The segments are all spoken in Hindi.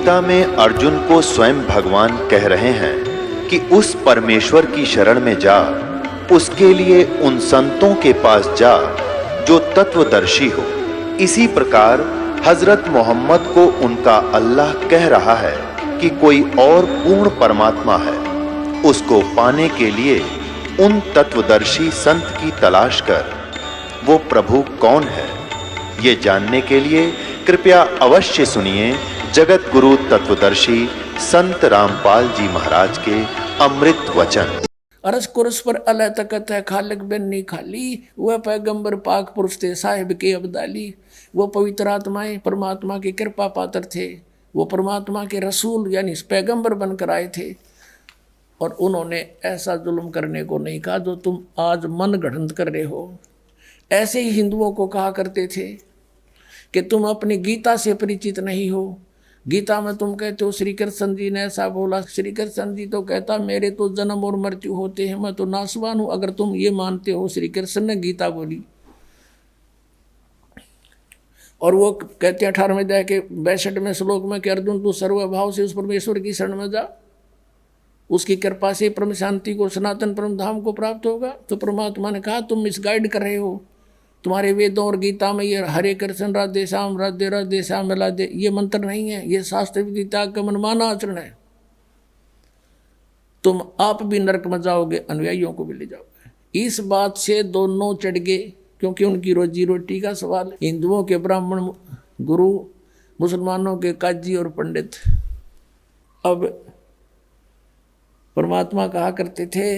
गीता में अर्जुन को स्वयं भगवान कह रहे हैं कि उस परमेश्वर की शरण में जा, उसके लिए उन संतों के पास जा जो तत्वदर्शी हो। इसी प्रकार हजरत मोहम्मद को उनका अल्लाह कह रहा है कि कोई और पूर्ण परमात्मा है, उसको पाने के लिए उन तत्वदर्शी संत की तलाश कर। वो प्रभु कौन है, ये जानने के लिए कृपया अवश्य सुनिए जगत गुरु तत्वदर्शी संत रामपाल जी महाराज के अमृत वचन। अरस कुरस पर अल्लाह तकत है खालिक बिन नहीं खाली, वह पैगंबर पाक पुरुष थे साहिब के अब्दाली। वो पवित्र आत्माएं परमात्मा की कृपा पात्र थे, वो परमात्मा के रसूल यानी पैगंबर बनकर आए थे। और उन्होंने ऐसा जुल्म करने को नहीं कहा जो तुम आज मन गढ़ंत कर रहे हो। ऐसे ही हिंदुओं को कहा करते थे कि तुम अपनी गीता से परिचित नहीं हो। गीता में तुम कहते हो श्री कृष्ण जी ने ऐसा बोला। श्री कृष्ण जी तो कहता मेरे तो जन्म और मृत्यु होते हैं, मैं तो नासवान हूं। अगर तुम ये मानते हो श्री कृष्ण ने गीता बोली। और वो कहते हैं 18वें अध्याय के 62वें श्लोक में कि अर्जुन तू सर्वभाव से उस परमेश्वर की शरण में जा, उसकी कृपा से परम शांति को सनातन परम धाम को प्राप्त होगा। तो परमात्मा ने कहा तुम मिसगाइड कर रहे हो, तुम्हारे वेदों और गीता में ये हरे कृष्ण राधे श्याम राधे राधे श्याम राधे ये मंत्र नहीं है, ये शास्त्र विधि त्याग का मनमाना आचरण है। तुम आप भी नरक में जाओगे, अनुयायियों को भी ले जाओगे। इस बात से दोनों चढ़ गए, क्योंकि उनकी रोजी रोटी का सवाल। हिंदुओं के ब्राह्मण गुरु, मुसलमानों के काजी और पंडित। अब परमात्मा कहा करते थे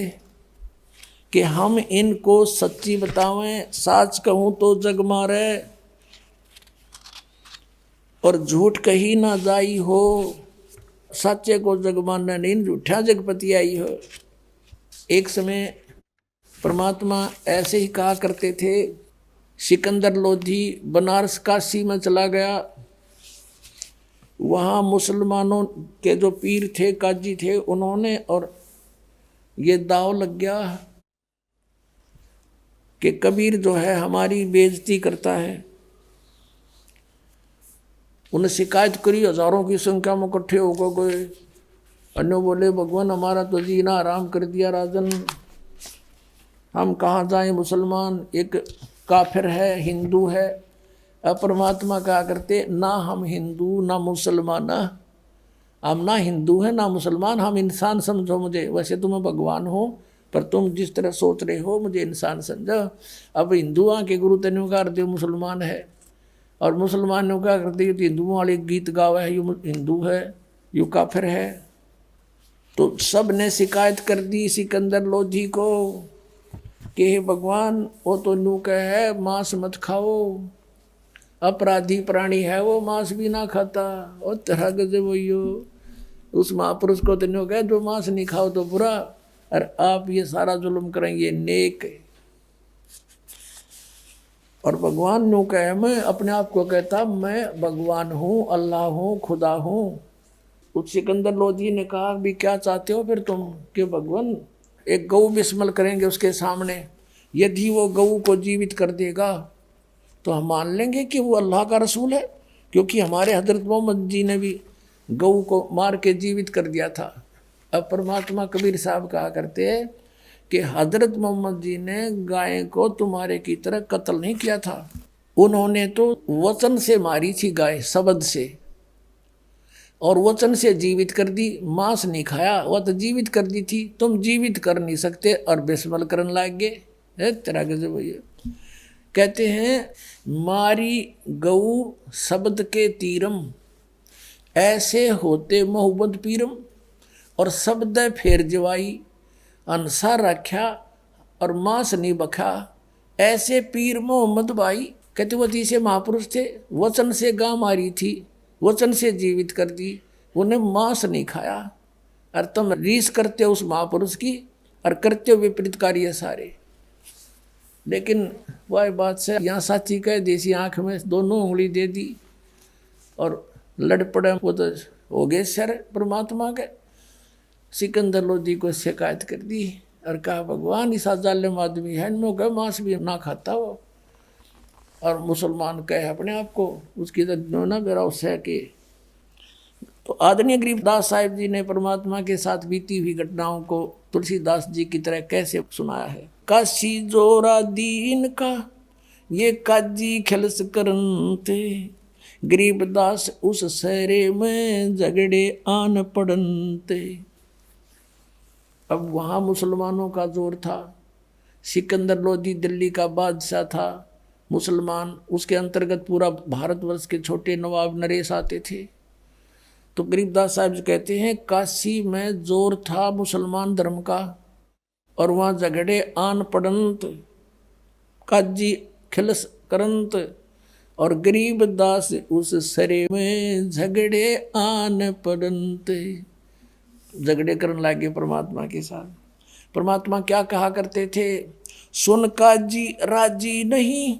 कि हम इनको सच्ची बतावें, साच कहूं तो जग मारे और झूठ कही ना जाई हो। सच्चे को जग मानना नहीं, झूठा जगपति आई हो। एक समय परमात्मा ऐसे ही कहा करते थे। सिकंदर लोधी बनारस काशी में चला गया, वहाँ मुसलमानों के जो पीर थे, काजी थे, उन्होंने और ये दाव लग गया कि कबीर जो है हमारी बेइज्जती करता है। उन्हें शिकायत करी, हजारों की संख्या में इकट्ठे होकर गए। अन्य बोले भगवान हमारा तो जीना आराम कर दिया राजन, हम कहाँ जाएं। मुसलमान एक काफिर है, हिंदू है। अब परमात्मा कहा करते ना हम हिंदू ना मुसलमान, हम ना हिंदू है ना मुसलमान, हम इंसान समझो मुझे। वैसे तुम भगवान हो पर तुम जिस तरह सोच रहे हो मुझे इंसान समझो। अब हिंदुओं के गुरु तेन का अर्थ मुसलमान है, और मुसलमानों का करते हिंदुओं वाले गीत गावा है, यू हिंदू है यू काफिर है। तो सब ने शिकायत कर दी सिकंदर लोधी को कि हे भगवान वो तो नू कह है मांस मत खाओ, अपराधी प्राणी है वो, मांस भी ना खाता। और तरह गजब वही उस महापुरुष को तेनों कह जो मांस नहीं खाओ तो बुरा, और आप ये सारा जुल्म करेंगे नेक। और भगवान नो कहे, मैं अपने आप को कहता मैं भगवान हूँ, अल्लाह हूँ, खुदा हूँ। उस सिकंदर लोधी ने कहा भी क्या चाहते हो फिर तुम कि भगवान एक गऊ बिस्मल करेंगे उसके सामने, यदि वो गऊ को जीवित कर देगा तो हम मान लेंगे कि वो अल्लाह का रसूल है, क्योंकि हमारे हजरत मोहम्मद जी ने भी गऊ को मार के जीवित कर दिया था। अब परमात्मा कबीर साहब कहा करते हैं कि हजरत मोहम्मद जी ने गाय को तुम्हारे की तरह कत्ल नहीं किया था, उन्होंने तो वचन से मारी थी गाय, शब्द से, और वचन से जीवित कर दी। मांस नहीं खाया, वह तो जीवित कर दी थी, तुम जीवित कर नहीं सकते और बिस्मल करने लग गए। तेरा गजब भैया। कहते हैं मारी गऊ शब्द के तीरम, ऐसे होते मोहब्बत पीरम, और शब्द फेर जवाई अनसा रखा और मांस नहीं बखा, ऐसे पीर मोहम्मद भाई। कहते वो तीसरे महापुरुष थे, वचन से गां मारी थी, वचन से जीवित कर दी, उन्हें मांस नहीं खाया। और तुम रीस करते हो उस महापुरुष की और करते हो विपरीत कार्य सारे। लेकिन वह बात से यहाँ साची कह देसी आँख में दोनों उंगली दे दी और लड़ पड़े। वो तो हो गए सर परमात्मा के। सिकंदर लोधी को शिकायत कर दी और कहा भगवान इस जालिम आदमी है, इनमें कह मांस भी ना खाता हो। और मुसलमान कहे अपने आप को उसकी तो ना बेरा उससे कि तो आदरणीय गरीबदास साहिब जी ने परमात्मा के साथ बीती हुई घटनाओं को तुलसीदास जी की तरह कैसे सुनाया है। काशी जोरा दीन का ये काजी खिलस करनते, गरीबदास उस सहरे में झगड़े आन पड़नते। अब वहाँ मुसलमानों का जोर था। सिकंदर लोधी दिल्ली का बादशाह था मुसलमान, उसके अंतर्गत पूरा भारतवर्ष के छोटे नवाब नरेश आते थे। तो गरीबदास साहब जी कहते हैं काशी में जोर था मुसलमान धर्म का, और वहाँ झगड़े आन पड़ंत, काजी खिलस करंत, और गरीबदास उस सरे में झगड़े आन पड़ंत। झगड़े करने लगे परमात्मा के साथ। परमात्मा क्या कहा करते थे, सुन काजी राजी नहीं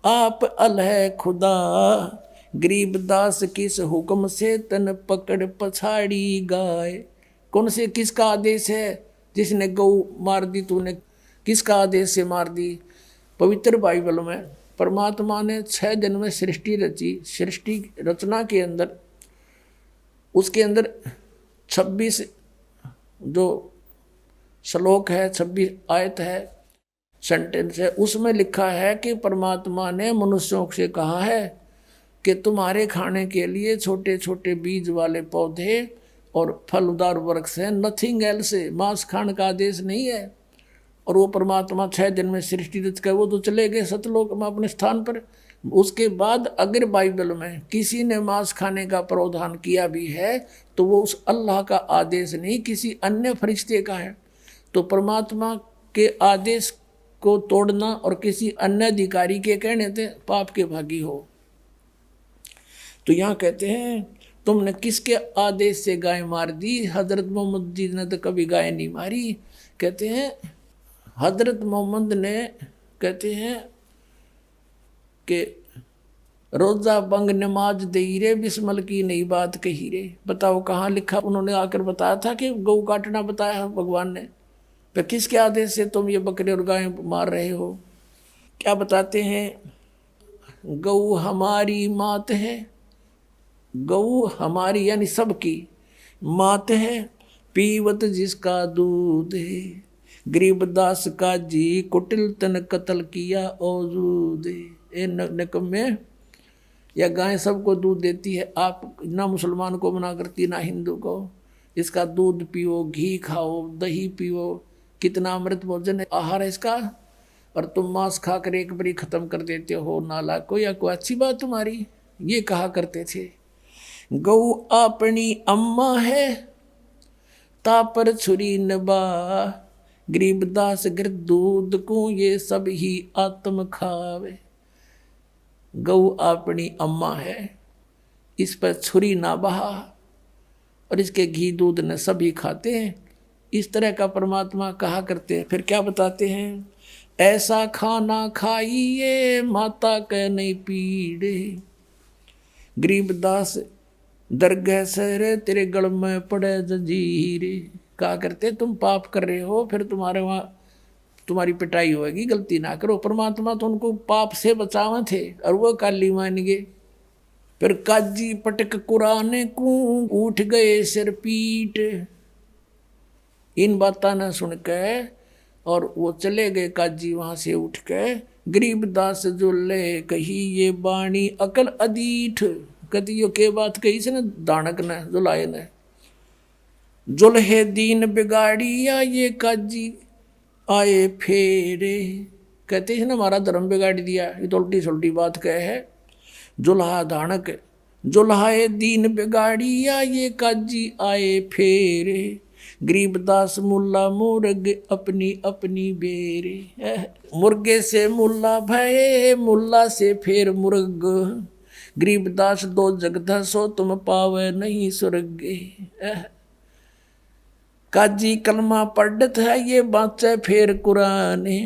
आप अलह खुदा, गरीबदास किस हुक्म से तन पकड़ पछाड़ी गाय। कौन से किसका आदेश है, जिसने गौ मार दी तूने, किसका आदेश से मार दी। पवित्र बाइबल में परमात्मा ने 6 दिन में सृष्टि रची। सृष्टि रचना के अंदर उसके अंदर 26 जो श्लोक है, 26 आयत है, सेंटेंस है, उसमें लिखा है कि परमात्मा ने मनुष्यों से कहा है कि तुम्हारे खाने के लिए छोटे छोटे बीज वाले पौधे और फलदार वृक्ष है, नथिंग एल्स। मांस खाने का आदेश नहीं है। और वो परमात्मा 6 दिन में सृष्टि रच कर वो तो चले गए सतलोक में अपने स्थान पर। उसके बाद अगर बाइबल में किसी ने मांस खाने का प्रावधान किया भी है तो वो उस अल्लाह का आदेश नहीं, किसी अन्य फरिश्ते का है। तो परमात्मा के आदेश को तोड़ना और किसी अन्य अधिकारी के कहने से पाप के भागी हो। तो यहाँ कहते हैं तुमने किसके आदेश से गाय मार दी। हजरत मोहम्मद जी ने तो कभी गाय नहीं मारी। कहते हैं हजरत मोहम्मद ने, कहते हैं कि रोजा बंग नमाज दे रे, बिस्मल की नई बात कही रे। बताओ कहाँ लिखा। उन्होंने आकर बताया था कि गौ काटना बताया भगवान ने। तो किसके आदेश से तुम ये बकरे और गाय मार रहे हो। क्या बताते हैं, गौ हमारी मात है, गौ हमारी यानी सबकी मात है, पीवत जिसका दूध है, गरीबदास का जी कुटिल तन कत्ल किया औजूद। ए निकम्मे, या गाय सबको दूध देती है, आप ना मुसलमान को मना करती ना हिंदू को। इसका दूध पियो, घी खाओ, दही पियो, कितना अमृत भोजन है, आहार है इसका। और तुम मांस खाकर एक बारी खत्म कर देते हो, नालायक। या कोई अच्छी बात तुम्हारी। ये कहा करते थे। गौ अपनी अम्मा है, तापर छुरी नबा, गरीबदास गिर दूध को ये सब ही आत्म खावे। गौ अपनी अम्मा है, इस पर छुरी ना बहा, और इसके घी दूध ने सभी खाते हैं। इस तरह का परमात्मा कहा करते हैं। फिर क्या बताते हैं, ऐसा खाना खाइए माता के नहीं पीड़े, गरीबदास दरगाह से तेरे गल में पड़े जंजीरे। कहा करते तुम पाप कर रहे हो, फिर तुम्हारे वहाँ तुम्हारी पिटाई होगी, गलती ना करो। परमात्मा तो उनको पाप से बचावे थे और वो काली मान गए। फिर काजी पटक कुराने को उठ गए सिर पीट। इन बातों ने सुन के और वो चले गए काजी वहाँ से उठ के। गरीबदास जो ले कही ये बाणी अकल अदीठ। कहती यो के बात कही से न दानक ने जुलाए ने, जुल्हे दीन बिगाड़िया ये काजी आए फेरे। कहते हैं ना हमारा धर्म बिगाड़ दिया, ये तो उल्टी सुल्टी बात कहे है। जुल्हा दानक, जुल्हाए दीन बिगाड़िया ये काजी आए फेरे, गरीबदास मुल्ला मुर्ग अपनी अपनी बेरे। मुर्गे से मुल्ला भये, मुल्ला से फेर मुर्ग, गरीबदास दो जगदसो तुम पावे नहीं स्वर्ग। काजी कलमा पढ़त है ये बाँचे फेर कुराने,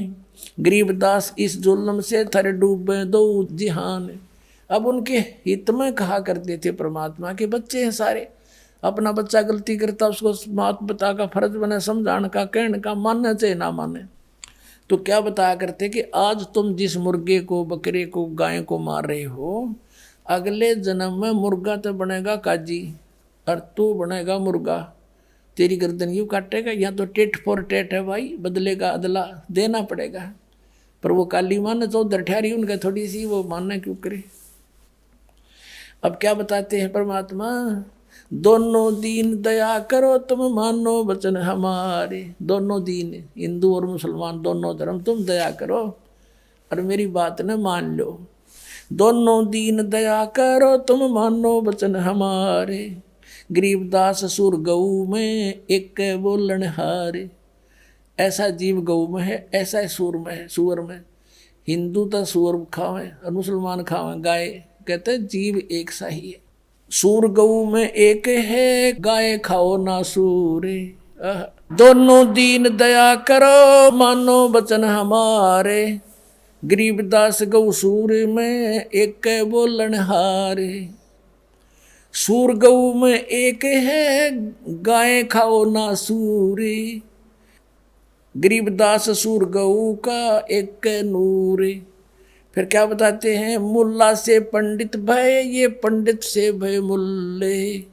गरीबदास इस जुल्म से थर डूबे दो जिहान। अब उनके हित में कहा करते थे परमात्मा के बच्चे हैं सारे। अपना बच्चा गलती करता उसको मात पिता का फर्ज बने समझाने का, कहने का, मानना चाहे ना माने। तो क्या बताया करते कि आज तुम जिस मुर्गे को, बकरे को, गाय को मार रहे हो, अगले जन्म में मुर्गा तो बनेगा काजी और तू बनेगा मुर्गा, तेरी गर्दन यूँ काटेगा। यहाँ तो टेट फॉर टेट है भाई, बदलेगा अदला देना पड़ेगा। पर वो काली माँ तो उधर ठहरी, उनका थोड़ी सी वो मानना क्यों करे। अब क्या बताते हैं परमात्मा, दोनों दीन दया करो तुम मानो वचन हमारे। दोनों दीन, हिंदू और मुसलमान दोनों धर्म, तुम दया करो और मेरी बात न मान लो। दोनों दीन दया करो तुम मानो वचन हमारे, गरीबदास सुर गऊ में एक बोलन हारे। ऐसा जीव गऊ में है, ऐसा सूर में है, सुअर में। हिंदू तो सुअर खावे और मुसलमान खावे गाय, कहते जीव एक सा ही है। सूर गऊ में एक है, गाय खाओ ना सूरे। दोनों दीन दया करो मानो वचन हमारे, गरीबदास गऊ सूर में एक बोलन हारे। सूर गऊ में एक है, गाय खाओ ना सूरे, गरीबदास सूर गऊ का एक नूरे। फिर क्या बताते हैं, मुल्ला से पंडित भय, ये पंडित से भय मुल्ले,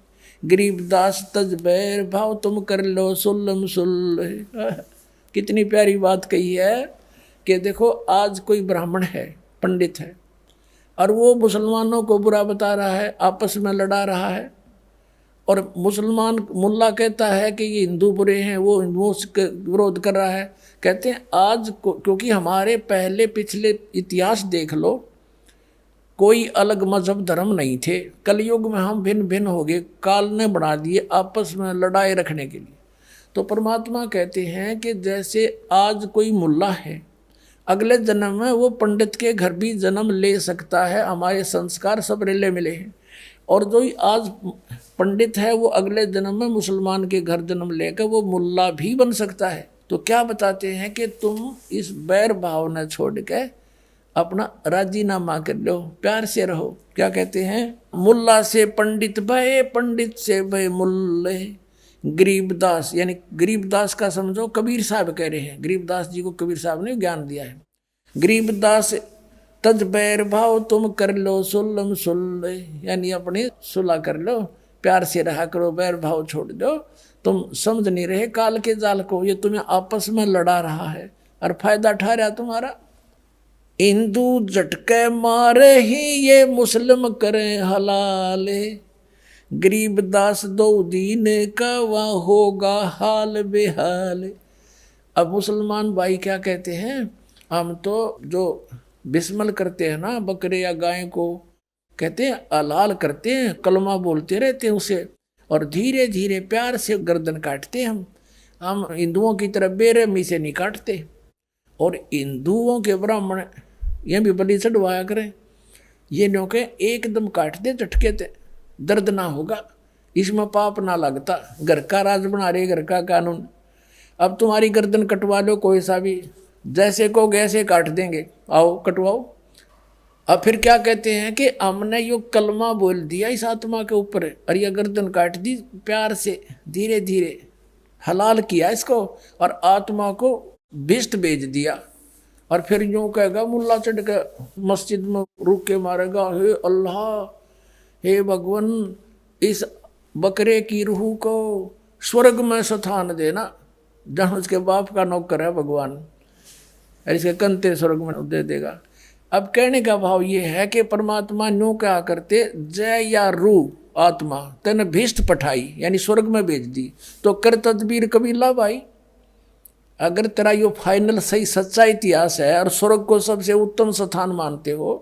गरीबदास तज बैर भाव तुम कर लो सुल्लम सुल्ले। कितनी प्यारी बात कही है कि देखो आज कोई ब्राह्मण है, पंडित है, और वो मुसलमानों को बुरा बता रहा है, आपस में लड़ा रहा है, और मुसलमान मुल्ला कहता है कि ये हिंदू बुरे हैं, वो हिंदुओं से विरोध कर रहा है। कहते हैं आज क्योंकि हमारे पहले पिछले इतिहास देख लो, कोई अलग मजहब धर्म नहीं थे। कलयुग में हम भिन्न भिन्न हो गए, काल ने बना दिए आपस में लड़ाई रखने के लिए। तो परमात्मा कहते हैं कि जैसे आज कोई मुल्ला है, अगले जन्म में वो पंडित के घर भी जन्म ले सकता है। हमारे संस्कार सब रिले मिले हैं। और जो आज पंडित है वो अगले जन्म में मुसलमान के घर जन्म लेकर वो मुल्ला भी बन सकता है। तो क्या बताते हैं कि तुम इस बैर भाव न छोड़ के अपना राजीनामा कर लो, प्यार से रहो। क्या कहते हैं, मुल्ला से पंडित भय, पंडित से भय मुल्ले, गरीबदास, यानी गरीबदास का समझो कबीर साहब कह रहे हैं। गरीबदास जी को कबीर साहब ने ज्ञान दिया है। गरीबदास तज बैर भाव तुम कर लो सुल्लम सुल्ले, यानी अपनी सुलह कर लो, प्यार से रहा करो, बैर भाव छोड़ दो। तुम समझ नहीं रहे काल के जाल को, ये तुम्हें आपस में लड़ा रहा है और फायदा उठा रहा तुम्हारा। हिंदू झटके मारे ही ये मुस्लिम करें हलाले, गरीबदास दो दीन का वहाँ होगा हाल बेहाल। अब मुसलमान भाई क्या कहते हैं, हम तो जो बिस्मल करते हैं ना बकरे या गाय को, कहते हैं हलाल करते हैं, कलमा बोलते रहते हैं उसे, और धीरे धीरे प्यार से गर्दन काटते हैं। हम हिंदुओं की तरह बेरहमी से नहीं काटते। और हिंदुओं के ब्राह्मण ये भी बलि चढ़वाया करें, ये नो के एकदम काटते झटके थे, दर्द ना होगा, इसमें पाप ना लगता। घर का राज बना रहे, घर का कानून। अब तुम्हारी गर्दन कटवा लो कोई सा भी, जैसे को ऐसे काट देंगे, आओ कटवाओ। अब फिर क्या कहते हैं कि हमने यो कलमा बोल दिया इस आत्मा के ऊपर और यह गर्दन काट दी, प्यार से धीरे धीरे हलाल किया इसको और आत्मा को भिष्ट भेज दिया। और फिर यूँ कहेगा मुल्ला चढ़ के मस्जिद में रुक के मारेगा, हे अल्लाह, हे भगवान, इस बकरे की रूह को स्वर्ग में स्थान देना, जहाँ उसके बाप का नौकर है भगवान, और इसके कंते स्वर्ग में दे देगा। अब कहने का भाव ये है कि परमात्मा न्यू क्या करते, जय या रूह आत्मा तेने भीष्ट पठाई, यानी स्वर्ग में भेज दी, तो कर तदबीर कबीला भाई। अगर तेरा यो फाइनल सही सच्चा इतिहास है और स्वर्ग को सबसे उत्तम स्थान मानते हो,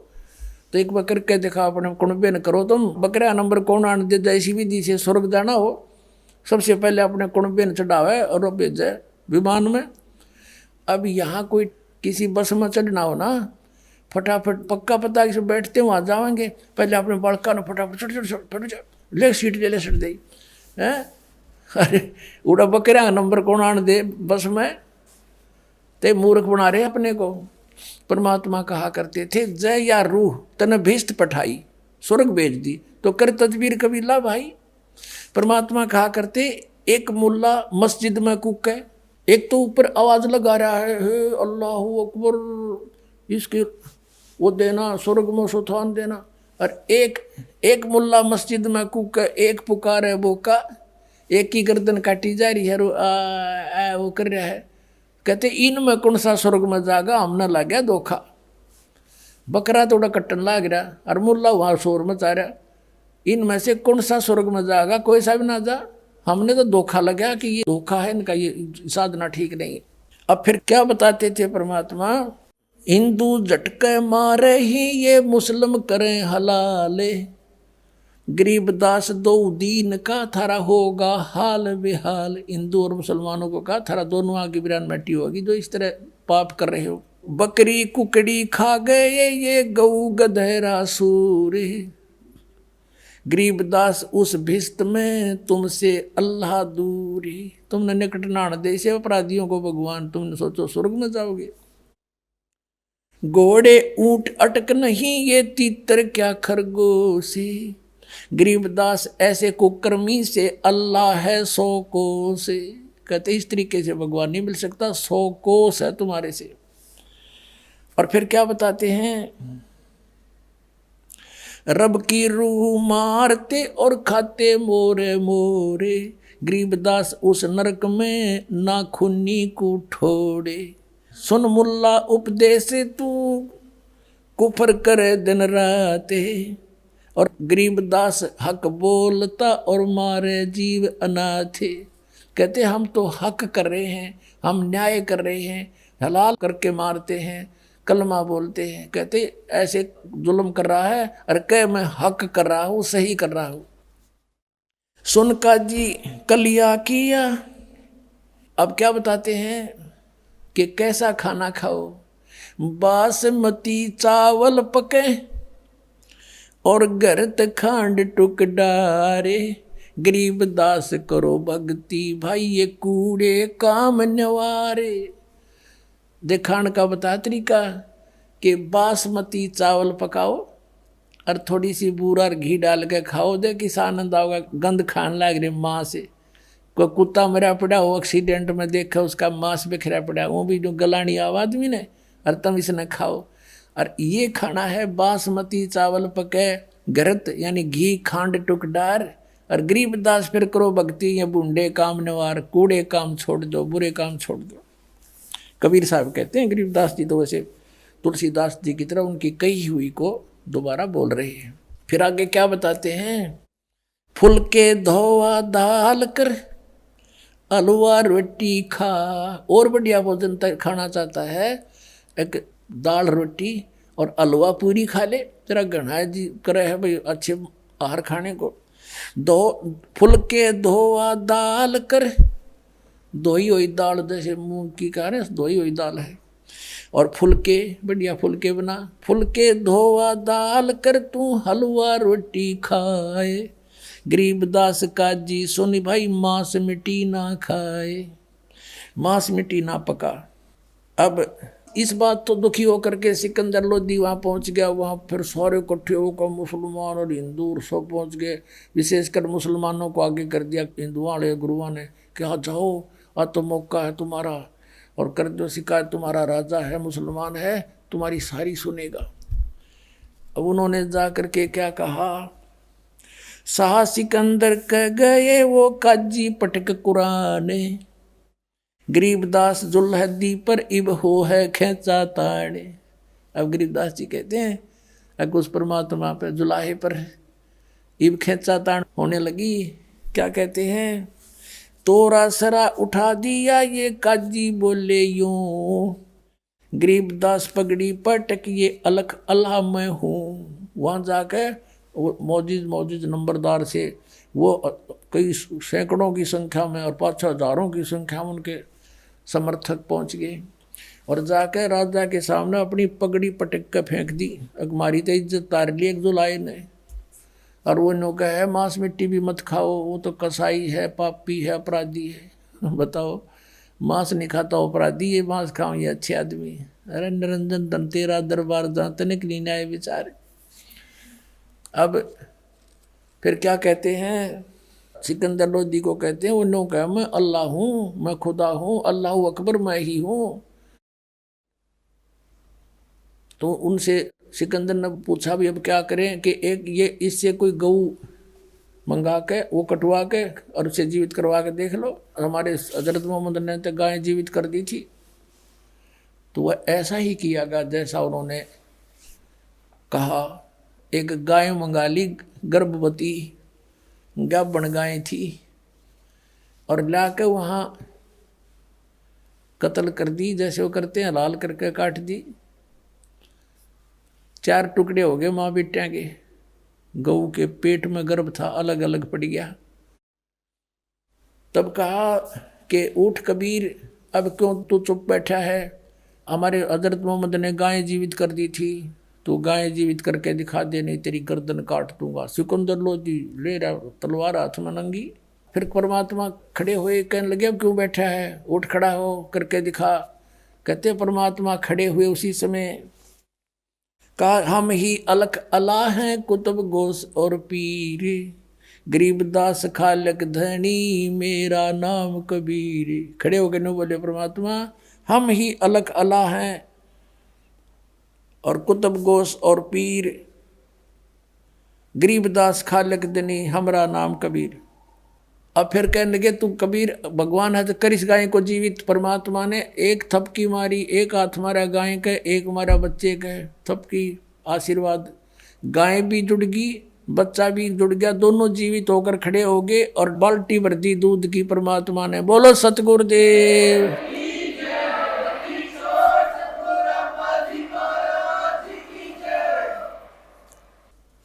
तो एक बार करके देखा अपने कुणबे न करो तुम। बकरा नंबर कौन आने दे, ऐसी विधि से स्वर्ग जाना हो, सबसे पहले अपने कुणबे न चढ़ावे और भेजे विमान में। अब यहाँ कोई किसी बस में चढ़ना हो ना, फटाफट पक्का पता कि बैठते वहाँ जाएंगे, पहले अपने बड़का न फटाफट ले सीट ले सट दे हैं। अरे उड़ा बकरा नंबर कौन आने दे बस में, ते मूर्ख बना रहे अपने को। परमात्मा कहा करते थे, जय या रूह तने भीष्ट पठाई, स्वर्ग भेज दी, तो कर तदबीर कबीला भाई। परमात्मा कहा करते, एक मुल्ला मस्जिद में कूके, एक तो ऊपर आवाज लगा रहा है, हे अल्लाहू अकबर, इसके वो देना, स्वर्ग में सुथान देना, और एक मुल्ला मस्जिद में कुक एक पुकार है वो का, एक की गर्दन काटी जा रही है, वो कर रहा है। कहते इनमें कौन सा स्वर्ग में जागा, हमने लग गया धोखा। बकरा थोड़ा कट्टन लाग रहा और मुल्ला वहां शोर मचा रहा, इनमें से कौन सा स्वर्ग में जाएगा, कोई सा भी ना जा, हमने तो धोखा लगा कि ये धोखा है इनका, ये साधना ठीक नहीं है। अब फिर क्या बताते थे परमात्मा, हिंदू झटके मारे ही ये मुस्लिम करें हलाले, गरीबदास दो दीन का थारा होगा हाल बेहाल। हिंदू और मुसलमानों को कहा थारा दोनों आगे बिरान मिट्टी होगी जो इस तरह पाप कर रहे हो। बकरी कुकड़ी खा गए ये गऊ गधेरा सूर, गरीबदास उस भिस्त में तुमसे अल्लाह दूरी। तुमने निकट नाण दे से अपराधियों को भगवान, तुमने सोचो स्वर्ग में जाओगे। घोड़े ऊंट अटक नहीं ये तीतर क्या खरगोशी, गरीबदास ऐसे कुकर्मी से अल्लाह है 100 कोस। कहते इस तरीके से भगवान नहीं मिल सकता, 100 कोस है तुम्हारे से। और फिर क्या बताते हैं, रब की रूह मारते और खाते मोरे मोरे, गरीबदास उस नरक में नाखूनी को ठोड़े। सुन मुल्ला उपदेश तू कुफर करे दिन राते, और गरीबदास हक बोलता और मारे जीव अनाथे। कहते हम तो हक कर रहे हैं, हम न्याय कर रहे हैं, हलाल करके मारते हैं, कलमा बोलते हैं। कहते ऐसे जुल्म कर रहा है, और कह मैं हक कर रहा हूँ, सही कर रहा हूँ। सुन का जी कलिया किया। अब क्या बताते हैं कि कैसा खाना खाओ, बासमती चावल पके और गरत खांड टुक डारे, गरीबदास करो भक्ति भाई ये कूड़े काम नवारे। दिखाण का बता तरीका कि बासमती चावल पकाओ और थोड़ी सी बूरा और घी डाल के खाओ, दे किस आनंद आओगा। गंद खान लाग रही माँ से, कोई कुत्ता मरा पड़ा हो एक्सीडेंट में देखा उसका मांस बिखरा पड़ा, वो भी जो गलानी आव आदमी ने, और तुम इसने खाओ। और ये खाना है बासमती चावल पके गरत यानी घी खांड टुक डार, और गरीबदास फिर करो भक्ति ये बूढ़े काम नवार, कूड़े काम छोड़ दो, बुरे काम छोड़ दो। कबीर साहब कहते हैं गरीबदास जी तो वैसे तुलसीदास जी की तरह उनकी कही हुई को दोबारा बोल रहे हैं। फिर आगे क्या बताते हैं, फुलके धोवा दाल कर हलवा रोटी खा। और बढ़िया भोजन खाना चाहता है, एक दाल रोटी और हलवा पूरी खा ले, जरा घना जी करे है भाई अच्छे आहार खाने को। दो फुलके धोवा दाल कर, धोई हुई दाल जैसे मूंग की कह रहे धोई हुई दाल है, और फुलके बढ़िया फुलके बना, फुलके धोवा दाल कर तू हलवा रोटी खाए, गरीबदास काजी सुनी भाई मांस मिट्टी ना खाए, मांस मिट्टी ना पका। अब इस बात तो दुखी होकर के सिकंदर लोधी वहाँ पहुँच गया, वहाँ फिर सारे इकट्ठे होकर मुसलमान और हिंदू सब पहुँच गए। विशेषकर मुसलमानों को आगे कर दिया हिंदुओं वाले गुरुओं ने कि हाँ जाओ, आज तो मौका है तुम्हारा, और कर दो शिकायत, तुम्हारा राजा है मुसलमान है, तुम्हारी सारी सुनेगा। अब उन्होंने जा करके क्या कहा, शाह सिकंदर कह गए वो काजी पटक कुराने, गरीबदास जुल्हदी पर इब हो है खेचा ताड़े। अब गरीबदास जी कहते हैं अगर उस परमात्मा पर जुलाहे पर इब खेचा ताड़ होने लगी, क्या कहते हैं, तोरा सरा उठा दिया ये काजी बोले यूं, गरीबदास पगड़ी पटक ये अलख अल्लाह मैं हूँ। वहाँ जाकर मौजूद नंबरदार से वो कई सैकड़ों की संख्या में और 5-6 हजारों की संख्या में उनके समर्थक पहुंच गए, और जाकर राजा के सामने अपनी पगड़ी पटक कर फेंक दी। हमारी तो इज्जत तार ली एक जुलाए ने, और वो नो कहे मांस मिट्टी भी मत खाओ, वो तो कसाई है, पापी है, अपराधी है। बताओ मांस नहीं खाता अपराधी, ये मांस खाओ ये अच्छे आदमी है। अरे निरंजन धन तेरा दरबार जहाँ तनिक नहीं आए बेचारे। अब फिर क्या कहते हैं, सिकंदर लोधी को कहते हैं, वो नो कहे मैं अल्लाह हूँ, मैं खुदा हूँ, अल्लाह अकबर मैं ही हूँ। तो उनसे सिकंदर ने पूछा भी अब क्या करें कि एक ये इससे कोई गऊ मंगा के वो कटवा के और उसे जीवित करवा के देख लो। हमारे हजरत मोहम्मद ने तो गायें जीवित कर दी थी। तो वह ऐसा ही किया गया जैसा उन्होंने कहा। एक गाय मंगा ली, गर्भवती गाभण गाय थी, और लाके वहाँ कत्ल कर दी, जैसे वो करते हैं, लाल करके काट दी। 4 टुकड़े हो गए माँ बेटिया के। गऊ के पेट में गर्भ था, अलग अलग पड़ गया। तब कहा कि उठ कबीर, अब क्यों तू चुप बैठा है? हमारे हजरत मोहम्मद ने गाय जीवित कर दी थी, तो गाय जीवित करके दिखा दे, नहीं तेरी गर्दन काट दूंगा। सिकंदर लोधी ले रहा तलवार हाथ में नंगी। फिर परमात्मा खड़े हुए, कहने लगे अब क्यों बैठा है, उठ खड़ा हो करके दिखा। कहते परमात्मा खड़े हुए उसी समय कहा, हम ही अलख अला हैं कुतुब गोस और पीर, गरीबदास खालक धनी मेरा नाम कबीर। खड़े हो गए न बोले परमात्मा, हम ही अलख अला हैं और कुतुब गोस और पीर, गरीबदास खालक धनी हमारा नाम कबीर। अब फिर कहने लगे तू कबीर भगवान है तो कर इस गाय को जीवित। परमात्मा ने एक थपकी मारी, एक हाथ मारा गाय के, एक मारा बच्चे के। थपकी आशीर्वाद, गाय भी जुड़ गई, बच्चा भी जुड़ गया, दोनों जीवित होकर खड़े हो गए और बाल्टी भर दी दूध की परमात्मा ने। बोलो सतगुरुदेव।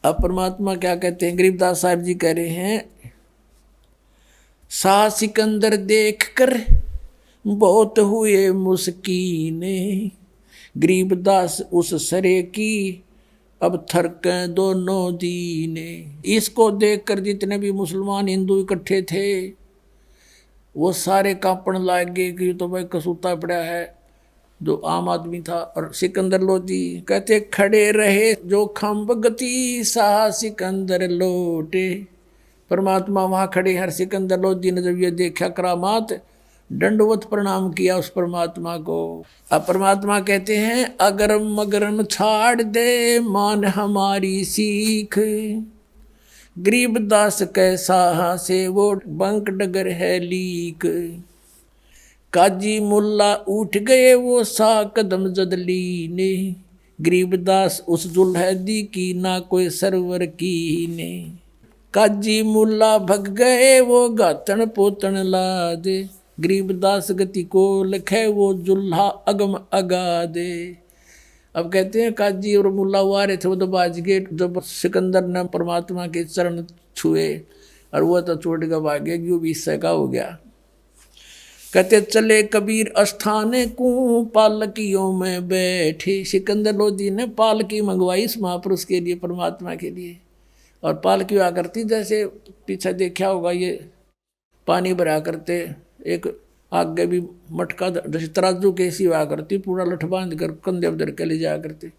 अब परमात्मा क्या कहते हैं, गरीबदास साहब जी कह रहे हैं, सा सिकंदर देख कर बहुत हुए मुस्कीने, गरीबदास उस सरे की अब थरके दोनों दीने। इसको देखकर जितने भी मुसलमान हिंदू इकट्ठे थे वो सारे कांपण लाग गए कि तो भाई कसूता पड़ा है, जो आम आदमी था। और सिकंदर लोधी कहते खड़े रहे जो खम्ब गति, सा सिकंदर लोटे। परमात्मा वहाँ खड़े हर सिकंदर लोधी ने जब ये देखा करामात, दंडवत प्रणाम किया उस परमात्मा को। अब परमात्मा कहते हैं, अगरम मगरम छाड़ दे मान हमारी सीख, गरीबदास कैसा से वो बंक डगर है लीक। काजी मुल्ला उठ गए वो सा कदम जदली ने, गरीबदास उस दुल्हदी की ना कोई सरवर की ने। काजी मुल्ला भग गए वो गातन पोतन ला दे, गरीबदास गति को लखे वो जुल्हा अगम अगा दे। अब कहते हैं काजी और मुल्ला हुआ रहे थे, वो तो बाज गए जब सिकंदर ने परमात्मा के चरण छुए, और वो तो छोड़ कर भागे, जो 20 का हो गया। कहते चले कबीर अस्थाने को पालकियों में बैठे। सिकंदर लोधी ने पालकी मंगवाई इस महापुरुष के लिए, परमात्मा के लिए। और पालकी हुआ करती, जैसे पीछे देखा होगा ये पानी भरा करते, एक आगे भी मटका जैसे तराजू कैसी हुआ करती, पूरा लठ बांध कर कंधे उधर के ले जाया करते।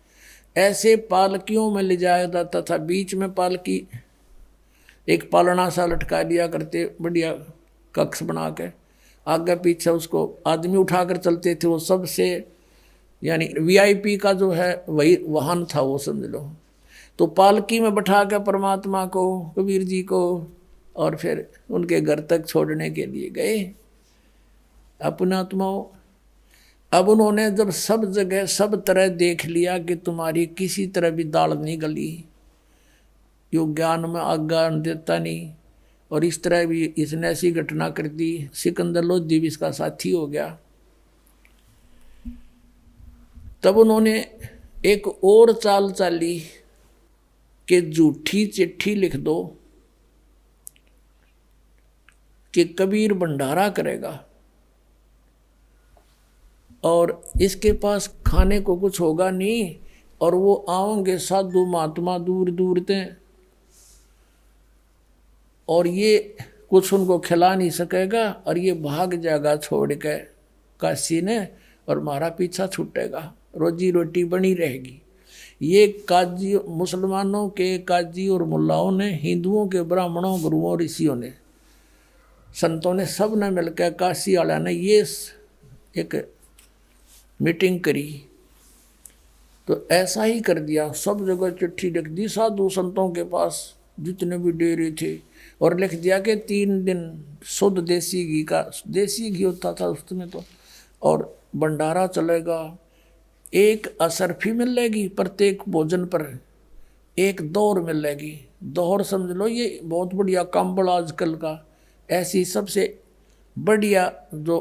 ऐसे पालकियों में ले जाया जाता था। बीच में पालकी एक पालना सा लटका दिया करते, बढ़िया कक्ष बना के। आगे पीछे उसको आदमी उठाकर चलते थे। वो सबसे यानी VIP का जो है वही वाहन था वो, समझ लो। तो पालकी में बैठा के परमात्मा को, कबीर जी को, और फिर उनके घर तक छोड़ने के लिए गए अपनात्माओं। अब उन्होंने जब सब जगह सब तरह देख लिया कि तुम्हारी किसी तरह भी दाल नहीं गली, यो ज्ञान में आज्ञा देता नहीं, और इस तरह भी इसने ऐसी घटना कर दी। सिकंदर लोधी भी इसका साथी हो गया। तब उन्होंने एक और चाल चाली कि झूठी चिट्ठी लिख दो कि कबीर भंडारा करेगा, और इसके पास खाने को कुछ होगा नहीं, और वो आओगे साधु महात्मा दूर दूर से, और ये कुछ उनको खिला नहीं सकेगा, और ये भाग जाएगा छोड़ के काशी ने, और हमारा पीछा छूटेगा, रोजी रोटी बनी रहेगी। ये काजी, मुसलमानों के काजी और मुल्लाओं ने, हिंदुओं के ब्राह्मणों, गुरुओं, ऋषियों ने, संतों ने, सब ने मिलकर, काशी वाला ने ये एक मीटिंग करी तो ऐसा ही कर दिया, सब जगह चिट्ठी लिख दी साधु संतों के पास जितने भी डेरे थे, और लिख दिया कि 3 दिन शुद्ध देसी घी का, देसी घी होता था उसमें तो, और भंडारा चलेगा, एक असरफी मिलेगी प्रत्येक भोजन पर, एक दौर मिलेगी। दौर समझ लो ये बहुत बढ़िया कंबल आजकल का, ऐसी सबसे बढ़िया जो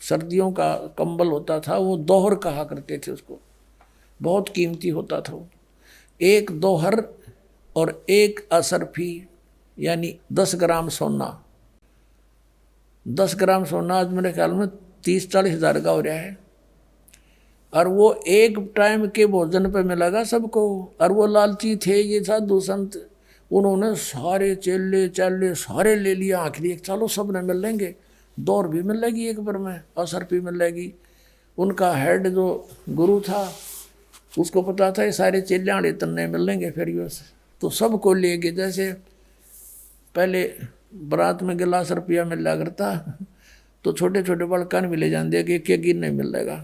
सर्दियों का कंबल होता था वो दोहर कहा करते थे उसको, बहुत कीमती होता था वो। एक दोहर और एक असरफी, यानी 10 ग्राम सोना। 10 ग्राम सोना आज मेरे ख्याल में 30-40 हज़ार का हो रहा है, और वो एक टाइम के भोजन पे मिलेगा सबको। और वो लालची थे ये साधु संत, उन्होंने सारे चेले चाले सारे ले लिया, आखिरी चलो सब ने मिल लेंगे, दौर भी मिलेगी एक बार में, असर भी मिलेगी। उनका हेड जो गुरु था उसको पता था ये सारे चेले आड़े तन्ने मिल लेंगे फिर ये, तो सबको ले गए। जैसे पहले बारात में गिलास रुपया मिला करता, तो छोटे छोटे बड़कान भी ले जाते कि क्या गिर नहीं मिलेगा।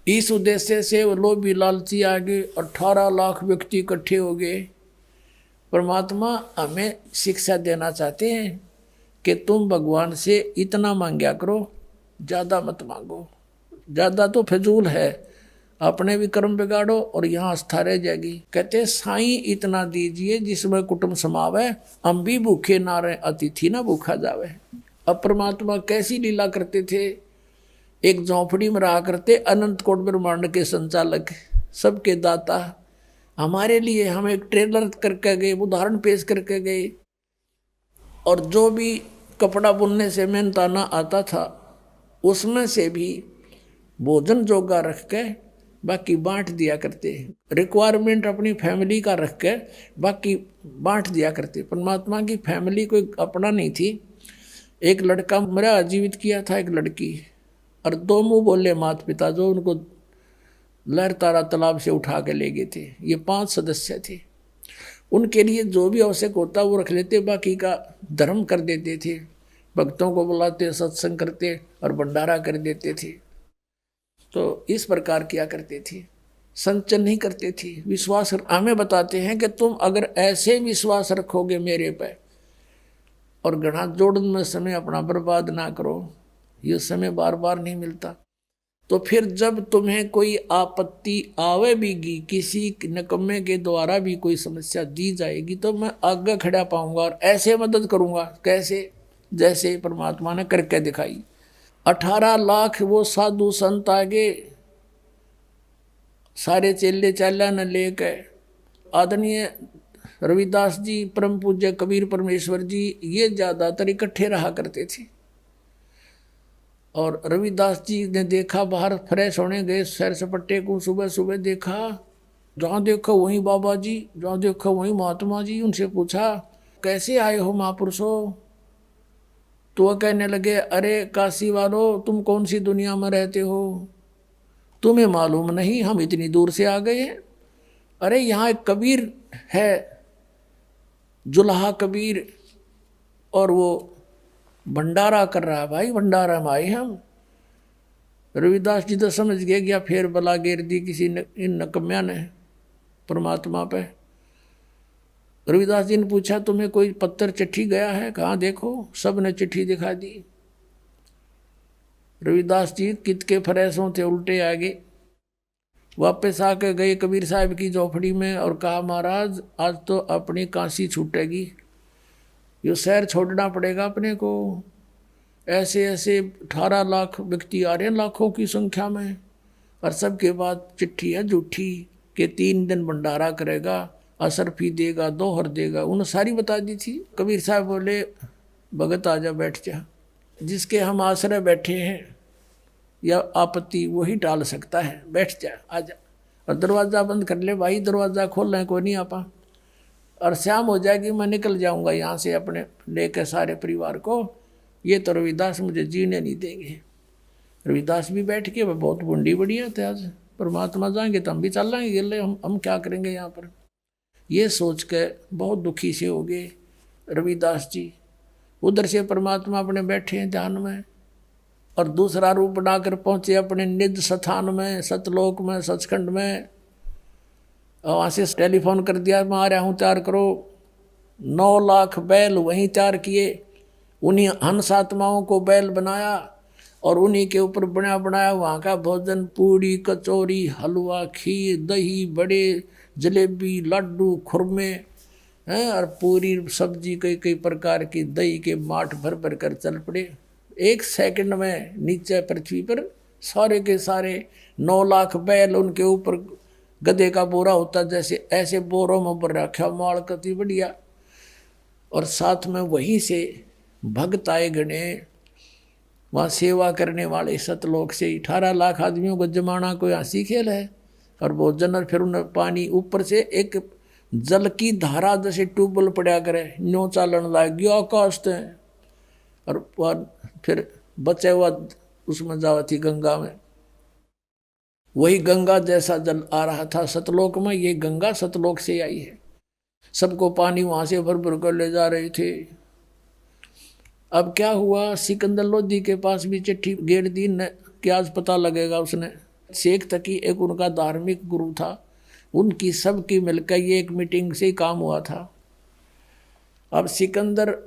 इस उद्देश्य से वो लोभी लालची आ गए, 18 लाख व्यक्ति इकट्ठे हो गए। परमात्मा हमें शिक्षा देना चाहते हैं कि तुम भगवान से इतना मांगा करो, ज़्यादा मत मांगो। ज़्यादा तो फिजूल है, अपने भी कर्म बिगाड़ो और यहाँ आस्था रह जाएगी। कहते साईं इतना दीजिए जिसमें कुटुंब समावे, हम भी भूखे ना रहे, अतिथि ना भूखा जावे। अब परमात्मा कैसी लीला करते थे, एक झोंपड़ी में रहा करते, अनंत कोट ब्रह्मांड के संचालक, सबके दाता, हमारे लिए हम एक ट्रेलर करके गए, उदाहरण पेश करके गए। और जो भी कपड़ा बुनने से मेहनताना आता था उसमें से भी भोजन जोगा रख के बाकी बांट दिया करते, रिक्वायरमेंट अपनी फैमिली का रख के बाकी बांट दिया करते। परमात्मा की फैमिली कोई अपना नहीं थी। एक लड़का मेरा जीवित किया था, एक लड़की, और 2 मुँह बोले माता पिता जो उनको लहर तारा तालाब से उठा के ले गए थे। ये 5 सदस्य थे, उनके लिए जो भी आवश्यक होता वो रख लेते, बाकी का धर्म कर देते थे, भक्तों को बुलाते, सत्संग करते और भंडारा कर देते थे। तो इस प्रकार किया करते थे, संचय नहीं करते थे। विश्वास हमें बताते हैं कि तुम अगर ऐसे विश्वास रखोगे मेरे पे और घड़ा जोड़न में समय अपना बर्बाद ना करो, ये समय बार बार नहीं मिलता, तो फिर जब तुम्हें कोई आपत्ति आवे बीगी, किसी निकम्मे के द्वारा भी कोई समस्या दी जाएगी, तो मैं आगे खड़ा पाऊंगा और ऐसे मदद करूंगा। कैसे? जैसे परमात्मा ने करके दिखाई। 18 लाख वो साधु संत आगे, सारे चेले चाला न लेके, आदरणीय रविदास जी, परम पूज्य कबीर परमेश्वर जी, ये ज़्यादातर इकट्ठे रहा करते थे। और रविदास जी ने देखा, बाहर फ्रेश होने गए सैर सपट्टे को, सुबह सुबह देखा, जहाँ देखो वहीं बाबा जी, जहाँ देखो वहीं महात्मा जी। उनसे पूछा कैसे आए हो महापुरुषों? तो वह कहने लगे, अरे काशी वालों, तुम कौन सी दुनिया में रहते हो, तुम्हें मालूम नहीं हम इतनी दूर से आ गए हैं। अरे यहाँ एक कबीर है, जुल्हा कबीर, और वो भंडारा कर रहा है, भाई भंडारा में आए हम। रविदास जी तो समझ गए गया, फिर बला घेर दी किसी इन नकम्या ने परमात्मा पे। रविदास जी ने पूछा तुम्हें कोई पत्थर चिट्ठी गया है? कहाँ देखो, सब ने चिट्ठी दिखा दी। रविदास जी कित के फरेसों थे उल्टे आगे, वापस आके गए कबीर साहब की झोपड़ी में और कहा महाराज आज तो अपनी काशी छूटेगी, ये शहर छोड़ना पड़ेगा अपने को। ऐसे ऐसे 18 लाख व्यक्ति आ रहे हैं लाखों की संख्या में, और सबके बाद चिट्ठी है झूठी कि 3 दिन भंडारा करेगा, असरफी देगा, दोहर देगा, उन्होंने सारी बता दी थी। कबीर साहब बोले भगत आजा बैठ जा, जिसके हम आश्रय बैठे हैं या आपत्ति वही टाल सकता है, बैठ जा आजा। और दरवाज़ा बंद कर ले भाई, दरवाज़ा खोल लें कोई नहीं आपा, और शाम हो जाएगी मैं निकल जाऊंगा यहाँ से अपने लेकर सारे परिवार को, ये तो रविदास मुझे जीने नहीं देंगे। रविदास भी बैठ के, वह बहुत बुंडी बढ़िया थे, आज परमात्मा जाएंगे तो हम भी चल लाएंगे गिले, हम क्या करेंगे यहाँ पर, ये सोच के बहुत दुखी से हो गए रविदास जी। उधर से परमात्मा अपने बैठे हैं ध्यान में, और दूसरा रूप बनाकर पहुँचे अपने निज स्थान में, सतलोक में, सचखंड में। और वहाँ से टेलीफोन कर दिया, मैं आ रहा हूँ, तैयार करो। 9 लाख बैल वहीं तैयार किए, उन्हीं हंस आत्माओं को बैल बनाया और उन्हीं के ऊपर बना बनाया वहाँ का भोजन, पूड़ी कचौरी हलवा खीर दही बड़े जलेबी लड्डू खुरमे हैं, और पूरी सब्जी कई कई प्रकार की, दही के माठ भर भर कर चल पड़े। 1 सेकंड में नीचे पृथ्वी पर सारे के सारे 9 लाख बैल, उनके ऊपर गधे का बोरा होता जैसे, ऐसे बोरों में भर रखा माल, कति बढ़िया। और साथ में वहीं से भक्त आए गणे, वहाँ सेवा करने वाले सतलोक से 18 लाख आदमियों को जमाना कोई हंसी खेल है। और भोजन, और फिर उन्हें पानी ऊपर से एक जल की धारा जैसे ट्यूबवेल पड़ा करे, न्यो चालन लाग गया आकाश से, और फिर बचा हुआ उसमें जावा थी गंगा में। वही गंगा जैसा जल आ रहा था सतलोक में, ये गंगा सतलोक से आई है। सबको पानी वहां से भर भर कर ले जा रहे थे। अब क्या हुआ, सिकंदर लोधी के पास भी चिट्ठी गेर दी न, क्या आज पता लगेगा उसने। शेख तकी एक उनका धार्मिक गुरु था, उनकी सबकी मिलकर ये एक मीटिंग से काम हुआ था। अब सिकंदर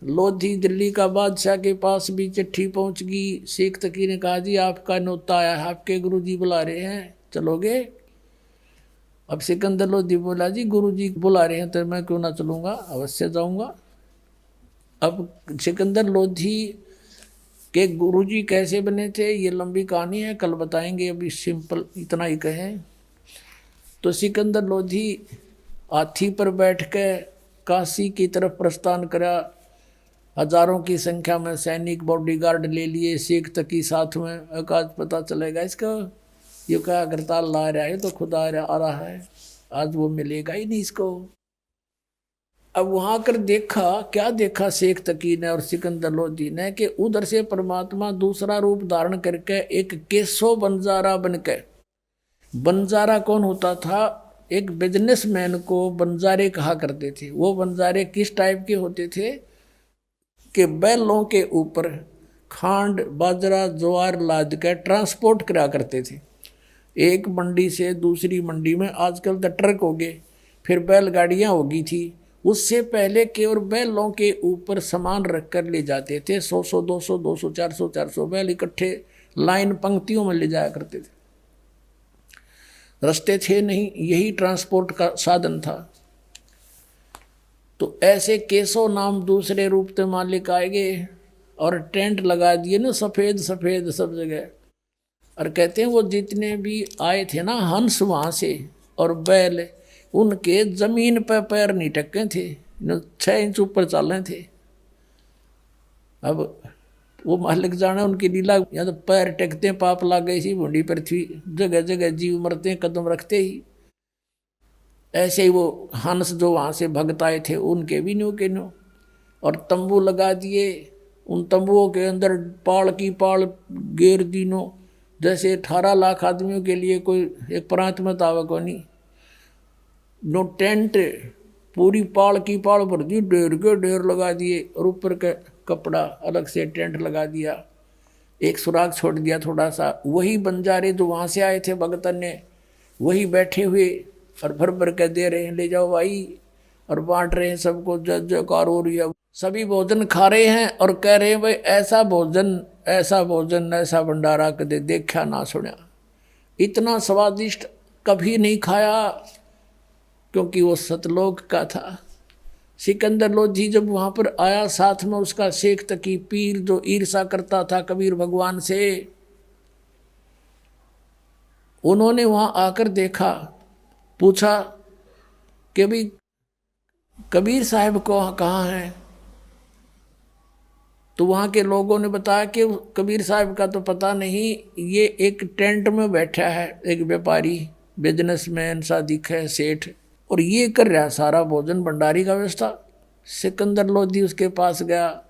लोधी दिल्ली का बादशाह के पास भी चिट्ठी पहुंच गई। शेख तकी ने कहा, जी आपका न्योता आया है, आपके गुरुजी बुला रहे हैं, चलोगे? अब सिकंदर लोधी बोला, जी गुरुजी बुला रहे हैं तो मैं क्यों ना चलूँगा, अवश्य जाऊँगा। अब सिकंदर लोधी के गुरुजी कैसे बने थे ये लंबी कहानी है, कल बताएंगे, अभी सिंपल इतना ही कहें। तो सिकंदर लोधी हाथी पर बैठ के काशी की तरफ प्रस्थान करा। हजारों की संख्या में सैनिक बॉडीगार्ड ले लिए, शेख तकी साथ में। आज पता चलेगा इसका, ये क्या अगरताल ला रहा है तो खुद आ रहा है, आज वो मिलेगा ही नहीं इसको। अब वहां कर देखा, क्या देखा शेख तकी ने और सिकंदर लोधी ने, कि उधर से परमात्मा दूसरा रूप धारण करके एक केशव बंजारा बनके, बंजारा कौन होता था, एक बिजनेसमैन को बंजारे कहा करते थे। वो बंजारे किस टाइप के होते थे कि बैलों के ऊपर खांड बाजरा ज्वार लाद के ट्रांसपोर्ट करा करते थे, एक मंडी से दूसरी मंडी में। आजकल तो ट्रक हो गए, फिर बैलगाड़ियाँ होगी थी, उससे पहले केवल बैलों के ऊपर सामान रख कर ले जाते थे। 100 200 200 400 बैल इकट्ठे लाइन पंक्तियों में ले जाया करते थे। रास्ते थे नहीं, यही ट्रांसपोर्ट का साधन था। तो ऐसे केशव नाम दूसरे रूप से मालिक आएंगे और टेंट लगा दिए ना, सफ़ेद सफ़ेद सब जगह। और कहते हैं वो जितने भी आए थे ना हंस वहाँ से और बैल, उनके जमीन पर पैर नहीं टके थे, 6 इंच ऊपर चल रहे थे। अब वो मालिक जाने उनकी लीला, या तो पैर टेकते पाप लाग गई सी भूडी पृथ्वी, जगह जगह जीव मरते कदम रखते ही। ऐसे ही वो हंस जो वहाँ से भक्त आए थे उनके भी न्यू के न्यू, और तंबू लगा दिए। उन तंबुओं के अंदर पाल की पाल घेर दिनों, जैसे 18 लाख आदमियों के लिए कोई एक प्रांत में तावा को नहीं। नो टेंट, पूरी पाल की पाल भर दी, ढेर के ढेर लगा दिए, और ऊपर का कपड़ा अलग से टेंट लगा दिया, एक सुराग छोड़ दिया थोड़ा सा। वही बंजारे जो वहाँ से आए थे भगतन ने, वही बैठे हुए और भर भर के दे रहे हैं, ले जाओ भाई, और बांट रहे हैं सबको, जय जयकार हो रही है। सभी भोजन खा रहे हैं और कह रहे हैं भाई ऐसा भोजन ऐसा भोजन ऐसा भंडारा कदे देखा ना सुना, इतना स्वादिष्ट कभी नहीं खाया, क्योंकि वो सतलोक का था। सिकंदर लोधी जब वहाँ पर आया, साथ में उसका शेख तकी पीर जो ईर्षा करता था कबीर भगवान से, उन्होंने वहाँ आकर देखा, पूछा कि भाई कबीर साहब को कहाँ हैं। तो वहाँ के लोगों ने बताया कि कबीर साहब का तो पता नहीं, ये एक टेंट में बैठा है, एक व्यापारी बिजनेसमैन सा दिखा है, सेठ, और ये कर रहा सारा भोजन भंडारी का व्यवस्था। सिकंदर लोधी उसके पास गया,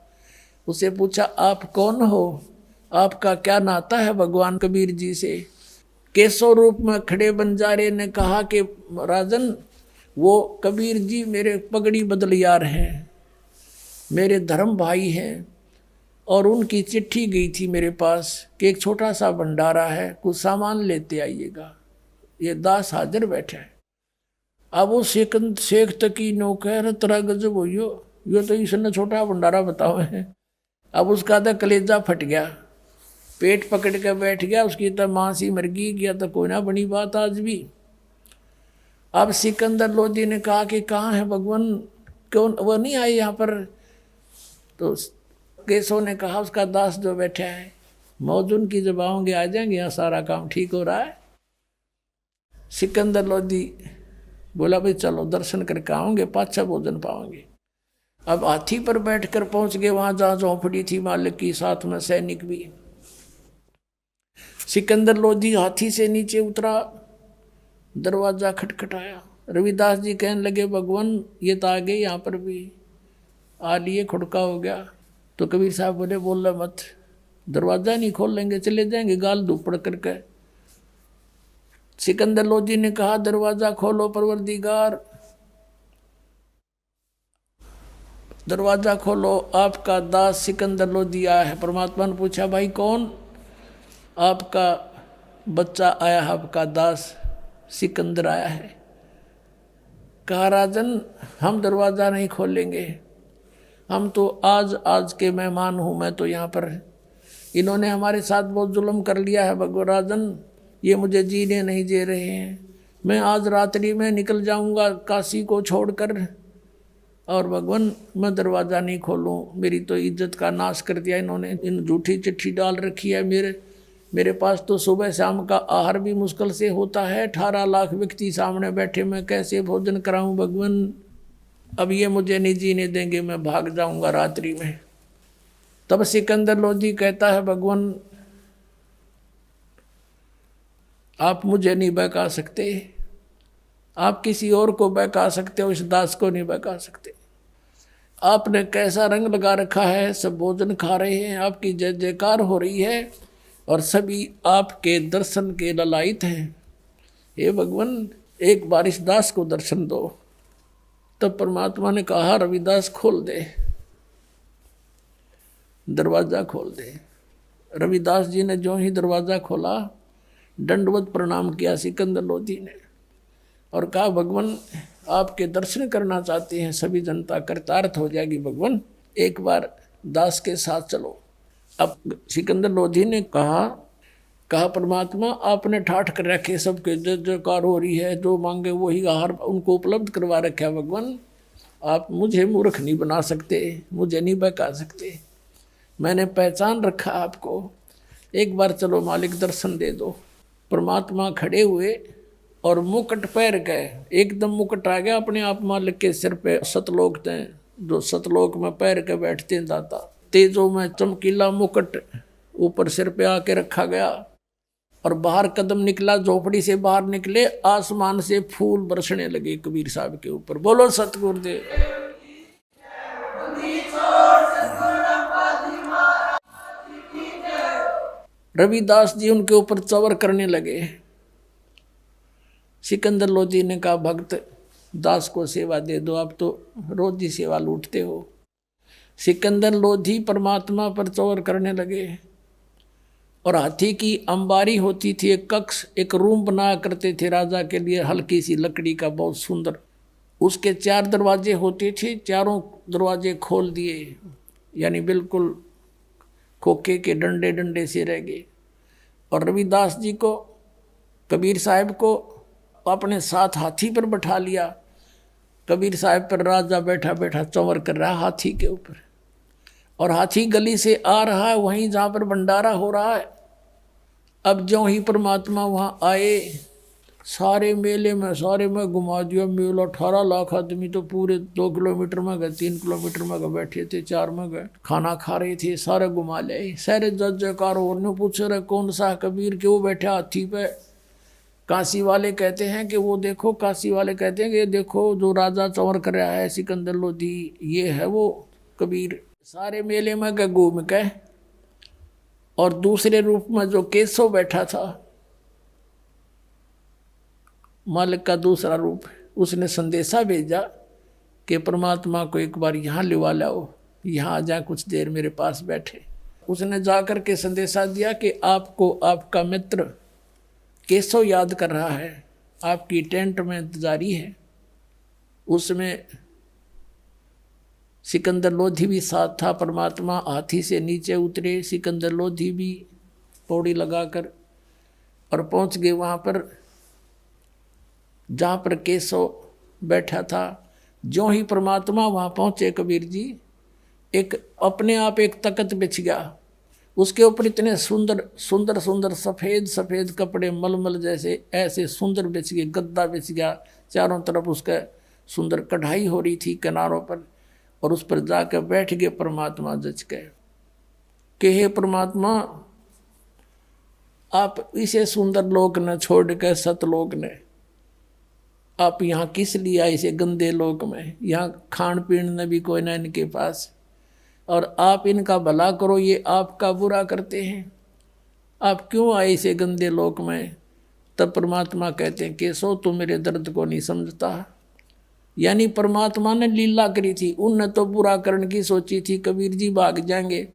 उसे पूछा आप कौन हो, आपका क्या नाता है भगवान कबीर जी से। केशव रूप में खड़े बंजारे ने कहा कि राजन, वो कबीर जी मेरे पगड़ी बदलियार हैं, मेरे धर्म भाई हैं, और उनकी चिट्ठी गई थी मेरे पास कि एक छोटा सा भंडारा है, कुछ सामान लेते आइएगा। ये दास हाजिर बैठा है। अब वो शेख तकी नौकर तेरा गजब हो यो तो इसने छोटा भंडारा बताओ है। अब उसका तो कलेजा फट गया, पेट पकड़ के बैठ गया, उसकी तो माँ सी मर गई, गया तो कोई ना बनी बात आज भी। अब सिकंदर लोधी ने कहा कि कहाँ है भगवान, क्यों वो नहीं आए यहाँ पर? तो केशव ने कहा उसका दास जो बैठा है, मौजूद की जब आओगे आ जाएंगे, यहाँ सारा काम ठीक हो रहा है। सिकंदर लोधी बोला भाई चलो दर्शन करके आओगे, पाछा भोजन पाओगे। अब हाथी पर बैठकर पहुंच गए वहां जहां झोंपड़ी थी मालिक की, साथ में सैनिक भी। सिकंदर लोधी हाथी से नीचे उतरा, दरवाजा खटखटाया। रविदास जी कहने लगे भगवान ये तो आ गए, यहाँ पर भी आ लिए, खुड़का हो गया। तो कबीर साहब बोले बोल मत, दरवाजा नहीं खोल लेंगे, चले जाएंगे गाल धूप पड़ करके। सिकंदर लोधी ने कहा दरवाजा खोलो परवरदिगार, दरवाजा खोलो, आपका दास सिकंदर लोधी आया है। परमात्मा ने पूछा भाई कौन? आपका बच्चा आया है, आपका दास सिकंदर आया है। कहा राजन हम दरवाजा नहीं खोलेंगे, हम तो आज के मेहमान हूँ, मैं तो यहाँ पर, इन्होंने हमारे साथ बहुत जुल्म कर लिया है भगवान राजन, ये मुझे जीने नहीं दे रहे हैं। मैं आज रात्रि में निकल जाऊंगा काशी को छोड़कर, और भगवान मैं दरवाज़ा नहीं खोलूं, मेरी तो इज्जत का नाश कर दिया इन्होंने, इन झूठी चिट्ठी डाल रखी है। मेरे पास तो सुबह शाम का आहार भी मुश्किल से होता है, 18 लाख व्यक्ति सामने बैठे, मैं कैसे भोजन कराऊं भगवान? अब ये मुझे नहीं जीने देंगे, मैं भाग जाऊंगा रात्रि में। तब सिकंदर लोधी कहता है भगवान आप मुझे नहीं बहका सकते, आप किसी और को बहका सकते हो, इस दास को नहीं बहका सकते। आपने कैसा रंग लगा रखा है, सब भोजन खा रहे हैं, आपकी जय जयकार हो रही है और सभी आपके दर्शन के ललायित हैं। हे भगवान एक बार इस दास को दर्शन दो। तब परमात्मा ने कहा रविदास खोल दे, दरवाजा खोल दे। रविदास जी ने जो ही दरवाजा खोला, दंडवत प्रणाम किया सिकंदर लोधी ने और कहा भगवान आपके दर्शन करना चाहते हैं, सभी जनता कृतार्थ हो जाएगी भगवान, एक बार दास के साथ चलो। अब सिकंदर लोधी ने कहा परमात्मा आपने ठाठ कर रखे, सबके जय जयकार हो रही है, जो मांगे वही आहार उनको उपलब्ध करवा रखा है भगवान, आप मुझे मूर्ख नहीं बना सकते, मुझे नहीं बहका सकते, मैंने पहचान रखा आपको, एक बार चलो मालिक दर्शन दे दो। परमात्मा खड़े हुए और मुकुट पैर गए, एकदम मुकुट आ गया अपने आप मालिक के सिर पे। सतलोक थे जो सतलोक में पैर के बैठते हैं दाता, तेजों में चमकीला मुकुट ऊपर सिर पे आके रखा गया और बाहर कदम निकला, झोपड़ी से बाहर निकले, आसमान से फूल बरसने लगे कबीर साहब के ऊपर। बोलो सतगुरुदेव। रविदास जी उनके ऊपर चवर करने लगे। सिकंदर लोधी ने कहा भक्त दास को सेवा दे दो, आप तो रोज ही सेवा लूटते हो। सिकंदर लोधी परमात्मा पर चौर करने लगे और हाथी की अंबारी होती थी, एक कक्ष, एक रूम बनाया करते थे राजा के लिए, हल्की सी लकड़ी का बहुत सुंदर, उसके 4 दरवाजे होते थे, चारों दरवाजे खोल दिए, यानी बिल्कुल खोखे के डंडे डंडे से रह गए। और रविदास जी को, कबीर साहब को अपने साथ हाथी पर बैठा लिया। कबीर साहब पर राजा बैठा बैठा चंवर कर रहा हाथी के ऊपर, और हाथी गली से आ रहा है वहीं जहाँ पर भंडारा हो रहा है। अब जो ही परमात्मा वहाँ आए, सारे मेले में सारे में घुमा दिया मेला। 18 लाख आदमी तो पूरे 2 किलोमीटर में गए, 3 किलोमीटर में गए, बैठे थे, 4 में गए, खाना खा रहे थे, सारे घुमा ले, सारे जय जयकार हो रहे। पूछ रहे कौन सा कबीर, क्यों बैठे हाथी पे? काशी वाले कहते हैं कि वो देखो, काशी वाले कहते हैं कि ये देखो जो राजा चंवर कर रहा है सिकंदर लोधी, ये है वो कबीर। सारे मेले में गए घूम के, और दूसरे रूप में जो केशव बैठा था, मालिक का दूसरा रूप, उसने संदेशा भेजा कि परमात्मा को एक बार यहाँ लिवा लाओ, यहाँ आ जा कुछ देर मेरे पास बैठे। उसने जाकर के संदेशा दिया कि आपको आपका मित्र केशव याद कर रहा है, आपकी टेंट में इंतजारी है, उसमें सिकंदर लोधी भी साथ था। परमात्मा हाथी से नीचे उतरे, सिकंदर लोधी भी पौड़ी लगाकर और पहुंच गए वहाँ पर जहाँ पर केशव बैठा था। जो ही परमात्मा वहाँ पहुँचे कबीर जी, एक अपने आप एक तख्त बिछ गया, उसके ऊपर इतने सुंदर सुंदर सुंदर सफ़ेद सफ़ेद कपड़े मलमल जैसे ऐसे सुंदर बिछ गए, गद्दा बिछ गया, चारों तरफ उसका सुंदर कढ़ाई हो रही थी किनारों पर, और उस पर जाकर बैठ गए परमात्मा जच गए कि हे परमात्मा, आप इसे सुंदर लोक न छोड़ कर सतलोक ने आप यहाँ किस लिए आए इसे गंदे लोक में? यहाँ खान पीन न भी कोई ना इनके पास, और आप इनका भला करो, ये आपका बुरा करते हैं, आप क्यों आए इसे गंदे लोक में? तब परमात्मा कहते हैं केशव तू मेरे दर्द को नहीं समझता। यानी परमात्मा ने लीला करी थी, उनने तो बुरा करने की सोची थी, कबीर जी भाग जाएंगे,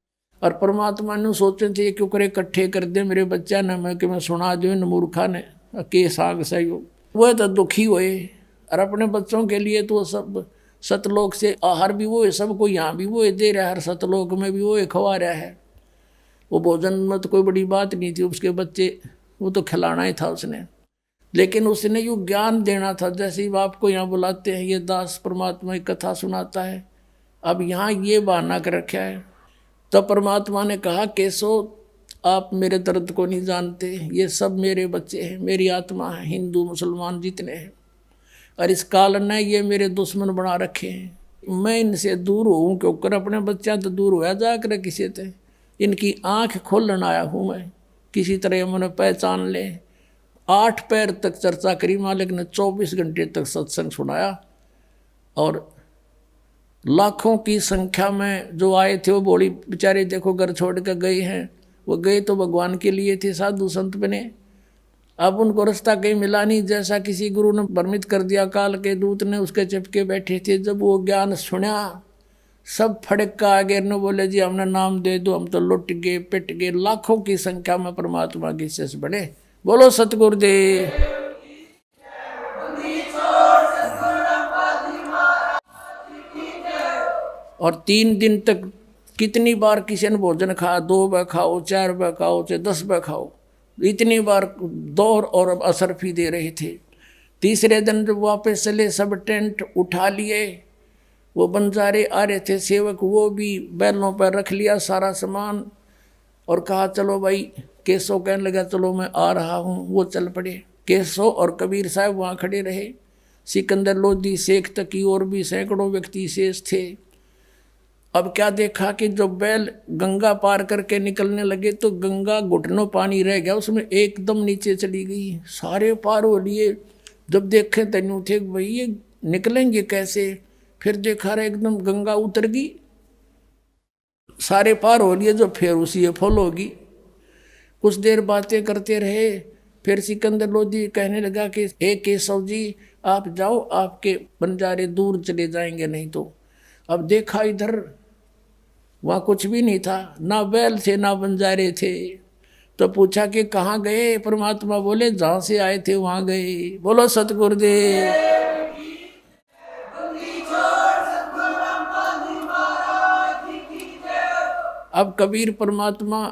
और परमात्मा ने सोचे थे क्यों करे इकट्ठे कर दे मेरे बच्चा ने, मैं कि मैं सुना दो इन मूर्खा ने के साग सहयोग। वह तो दुखी हुए, और अपने बच्चों के लिए तो सब सतलोक से आहार भी वो है, सबको यहाँ भी वो दे रहा है, हर सतलोक में भी वो खवा रहा है। वो भोजन में तो कोई बड़ी बात नहीं थी, उसके बच्चे वो तो खिलाना ही था उसने, लेकिन उसने यूँ ज्ञान देना था। जैसे ही आपको यहाँ बुलाते हैं, ये दास परमात्मा की कथा सुनाता है, अब यहाँ ये बहाना कर रखा है। तब परमात्मा ने कहा केशव आप मेरे दर्द को नहीं जानते, ये सब मेरे बच्चे हैं, मेरी आत्मा है, हिंदू मुसलमान जितने हैं, और इस काल ने ये मेरे दुश्मन बना रखे हैं। मैं इनसे दूर हूँ क्योंकि अपने बच्चा तो दूर होया जाकर किसी से, इनकी आँख खोलने आया हूँ मैं, किसी तरह मैंने पहचान ले। 8 पैर तक चर्चा करी मालिक ने, 24 घंटे तक सत्संग सुनाया, और लाखों की संख्या में जो आए थे वो बोली बेचारे देखो घर छोड़ कर गए हैं, वो गए तो भगवान के लिए थे, साधु संत बने, अब उनको रास्ता कहीं मिला नहीं, जैसा किसी गुरु ने भ्रमित कर दिया काल के दूत ने, उसके चिपके बैठे थे। जब वो ज्ञान सुना सब फड़क का आगे न बोले जी हमने नाम दे दो, हम तो लुट गए पिट गए। लाखों की संख्या में परमात्मा के शिष्य बने। बोलो सतगुरुदेव। और 3 दिन तक कितनी बार किसी ने भोजन खाया, 2 बार खाओ, 4 बार खाओ, चाहे 10 बार खाओ, इतनी बार दौर और असर भी दे रहे थे। तीसरे दिन जब वापस चले, सब टेंट उठा लिए, वो बंजारे आ रहे थे सेवक, वो भी बैलों पर रख लिया सारा सामान, और कहा चलो भाई, केशव कहने लगा चलो मैं आ रहा हूँ, वो चल पड़े। केशव और कबीर साहब वहाँ खड़े रहे, सिकंदर लोधी शेख तकी और भी सैकड़ों व्यक्ति शेष थे। अब क्या देखा कि जो बैल गंगा पार करके निकलने लगे तो गंगा घुटनों पानी रह गया, उसमें एकदम नीचे चली गई, सारे पार हो लिए। जब देखे तनु थे भाई ये निकलेंगे कैसे, फिर देखा रहे एकदम गंगा उतर गई, सारे पार हो लिए, जो फिर उसी फॉल होगी। कुछ देर बातें करते रहे, फिर सिकंदर लोधी कहने लगा कि हे केशव जी आप जाओ, आपके बंजारे दूर चले जाएंगे नहीं तो। अब देखा इधर, वहाँ कुछ भी नहीं था, ना बैल थे ना बंजारे थे। तो पूछा कि कहाँ गए? परमात्मा बोले जहाँ से आए थे वहाँ गए। बोलो सतगुरुदेव। अब कबीर परमात्मा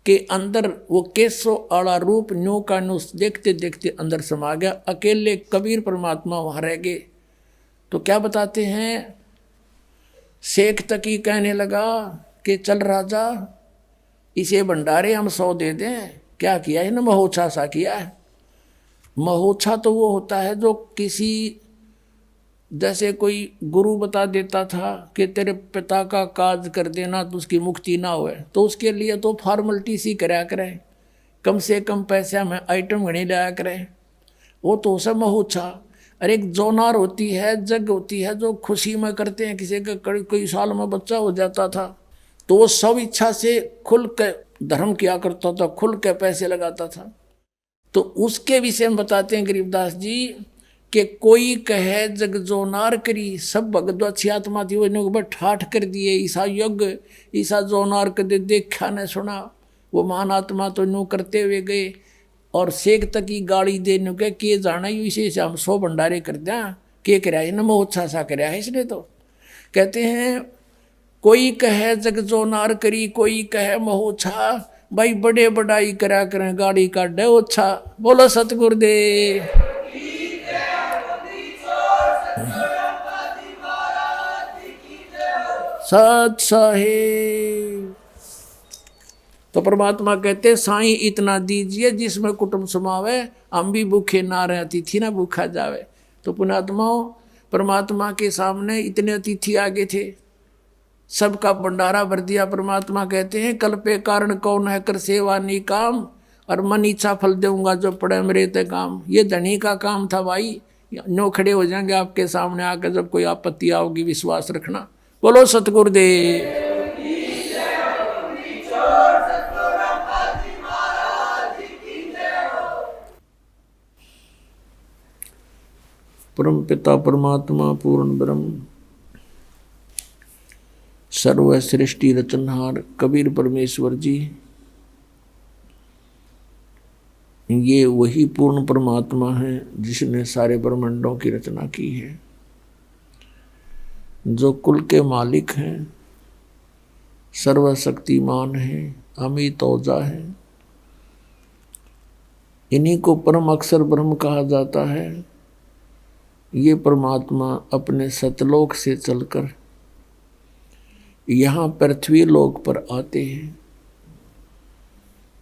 के अंदर वो केशव आड़ा रूप न्यू का न्यू देखते देखते अंदर समा गया। अकेले कबीर परमात्मा वहाँ रह गए। तो क्या बताते हैं, शेख तकी कहने लगा कि चल राजा, इसे भंडारे हम 100 दे दें। क्या किया है ना, महोत्सा सा किया है। महोत्सा तो वो होता है जो किसी, जैसे कोई गुरु बता देता था कि तेरे पिता का काज कर देना तो उसकी मुक्ति ना होए, तो उसके लिए तो फॉर्मेलिटी सी कराया करे, कम से कम पैसा में आइटम घनी लाया करे, वो तो सब महोत्सा। और एक जोनार होती है, जग होती है, जो खुशी में करते हैं। किसी का कई साल में बच्चा हो जाता था तो वो सब इच्छा से खुल के धर्म किया करता था, खुल के पैसे लगाता था। तो उसके विषय में बताते हैं गरीबदास जी कि कोई कहे जग जोनार करी, सब भगत अच्छी आत्मा थी, वो ठाठ कर दिए। ईसा यज्ञ ईसा जोनार कर दे, देखा न सुना, वो महान आत्मा तो न्यू करते हुए गए। और शेख तक की गाड़ी देने के जाना ही इसे हम 100 भंडारे कर दें, क्या कराया है, नमोत्साह सा कराया है इसने। तो कहते हैं कोई कहे जग जो नार करी, कोई कहे महोत्साह, भाई बड़े बड़ाई करा करें गाड़ी का डे ओछा। बोलो सतगुरुदेव। सत साहिब। तो परमात्मा कहते साईं इतना दीजिए जिसमें कुटुंब समावे, हम भी भूखे ना रहे, अतिथि ना भूखा जावे। तो पुण्यात्माओं, परमात्मा के सामने इतने अतिथि आगे थे, सबका भंडारा भर दिया। परमात्मा कहते हैं कल पे कारण कौन है कर सेवा नी काम, और मन इच्छा फल दूंगा जो पड़े मेरे ते काम। ये धनी का काम था भाई, नो खड़े हो जाएंगे आपके सामने आकर जब कोई आपत्ति आओगी, विश्वास रखना। बोलो सतगुरुदेव। परम पिता परमात्मा पूर्ण ब्रह्म सर्व सृष्टि रचनहार कबीर परमेश्वर जी, ये वही पूर्ण परमात्मा है जिसने सारे ब्रह्मांडों की रचना की है, जो कुल के मालिक हैं, सर्वशक्तिमान है, अमित ओजा है। इन्हीं को परम अक्षर ब्रह्म कहा जाता है। ये परमात्मा अपने सतलोक से चलकर यहाँ पृथ्वी लोक पर आते हैं,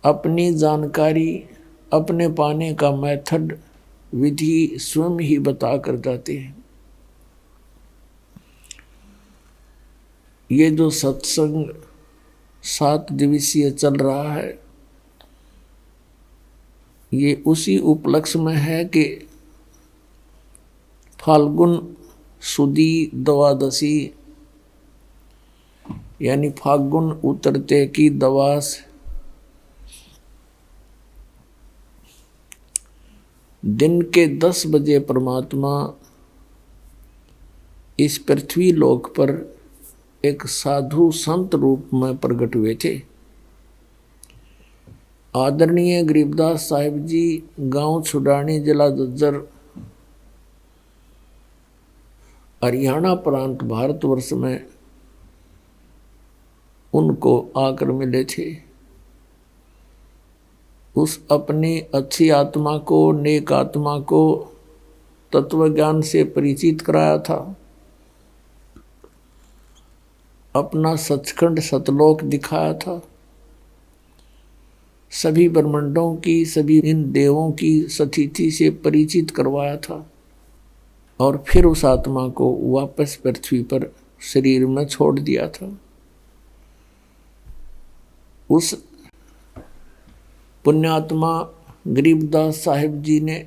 अपनी जानकारी, अपने पाने का मेथड, विधि स्वयं ही बता कर जाते हैं। ये जो सत्संग 7 दिवसीय चल रहा है, ये उसी उपलक्ष्य में है कि फाल्गुन सुदी द्वादशी यानी फाल्गुन उतरते की दवास दिन के 10 बजे परमात्मा इस पृथ्वी लोक पर एक साधु संत रूप में प्रकट हुए थे। आदरणीय गरीबदास साहिब जी गांव छुडानी, जिला झज्जर, हरियाणा प्रांत, भारतवर्ष में उनको आकर मिले थे। उस अपनी अच्छी आत्मा को, नेक आत्मा को तत्व ज्ञान से परिचित कराया था, अपना सचखंड सतलोक दिखाया था, सभी ब्रह्मांडों की, सभी इन देवों की सतिथि से परिचित करवाया था, और फिर उस आत्मा को वापस पृथ्वी पर शरीर में छोड़ दिया था। उस पुण्यात्मा गरीबदास साहिब जी ने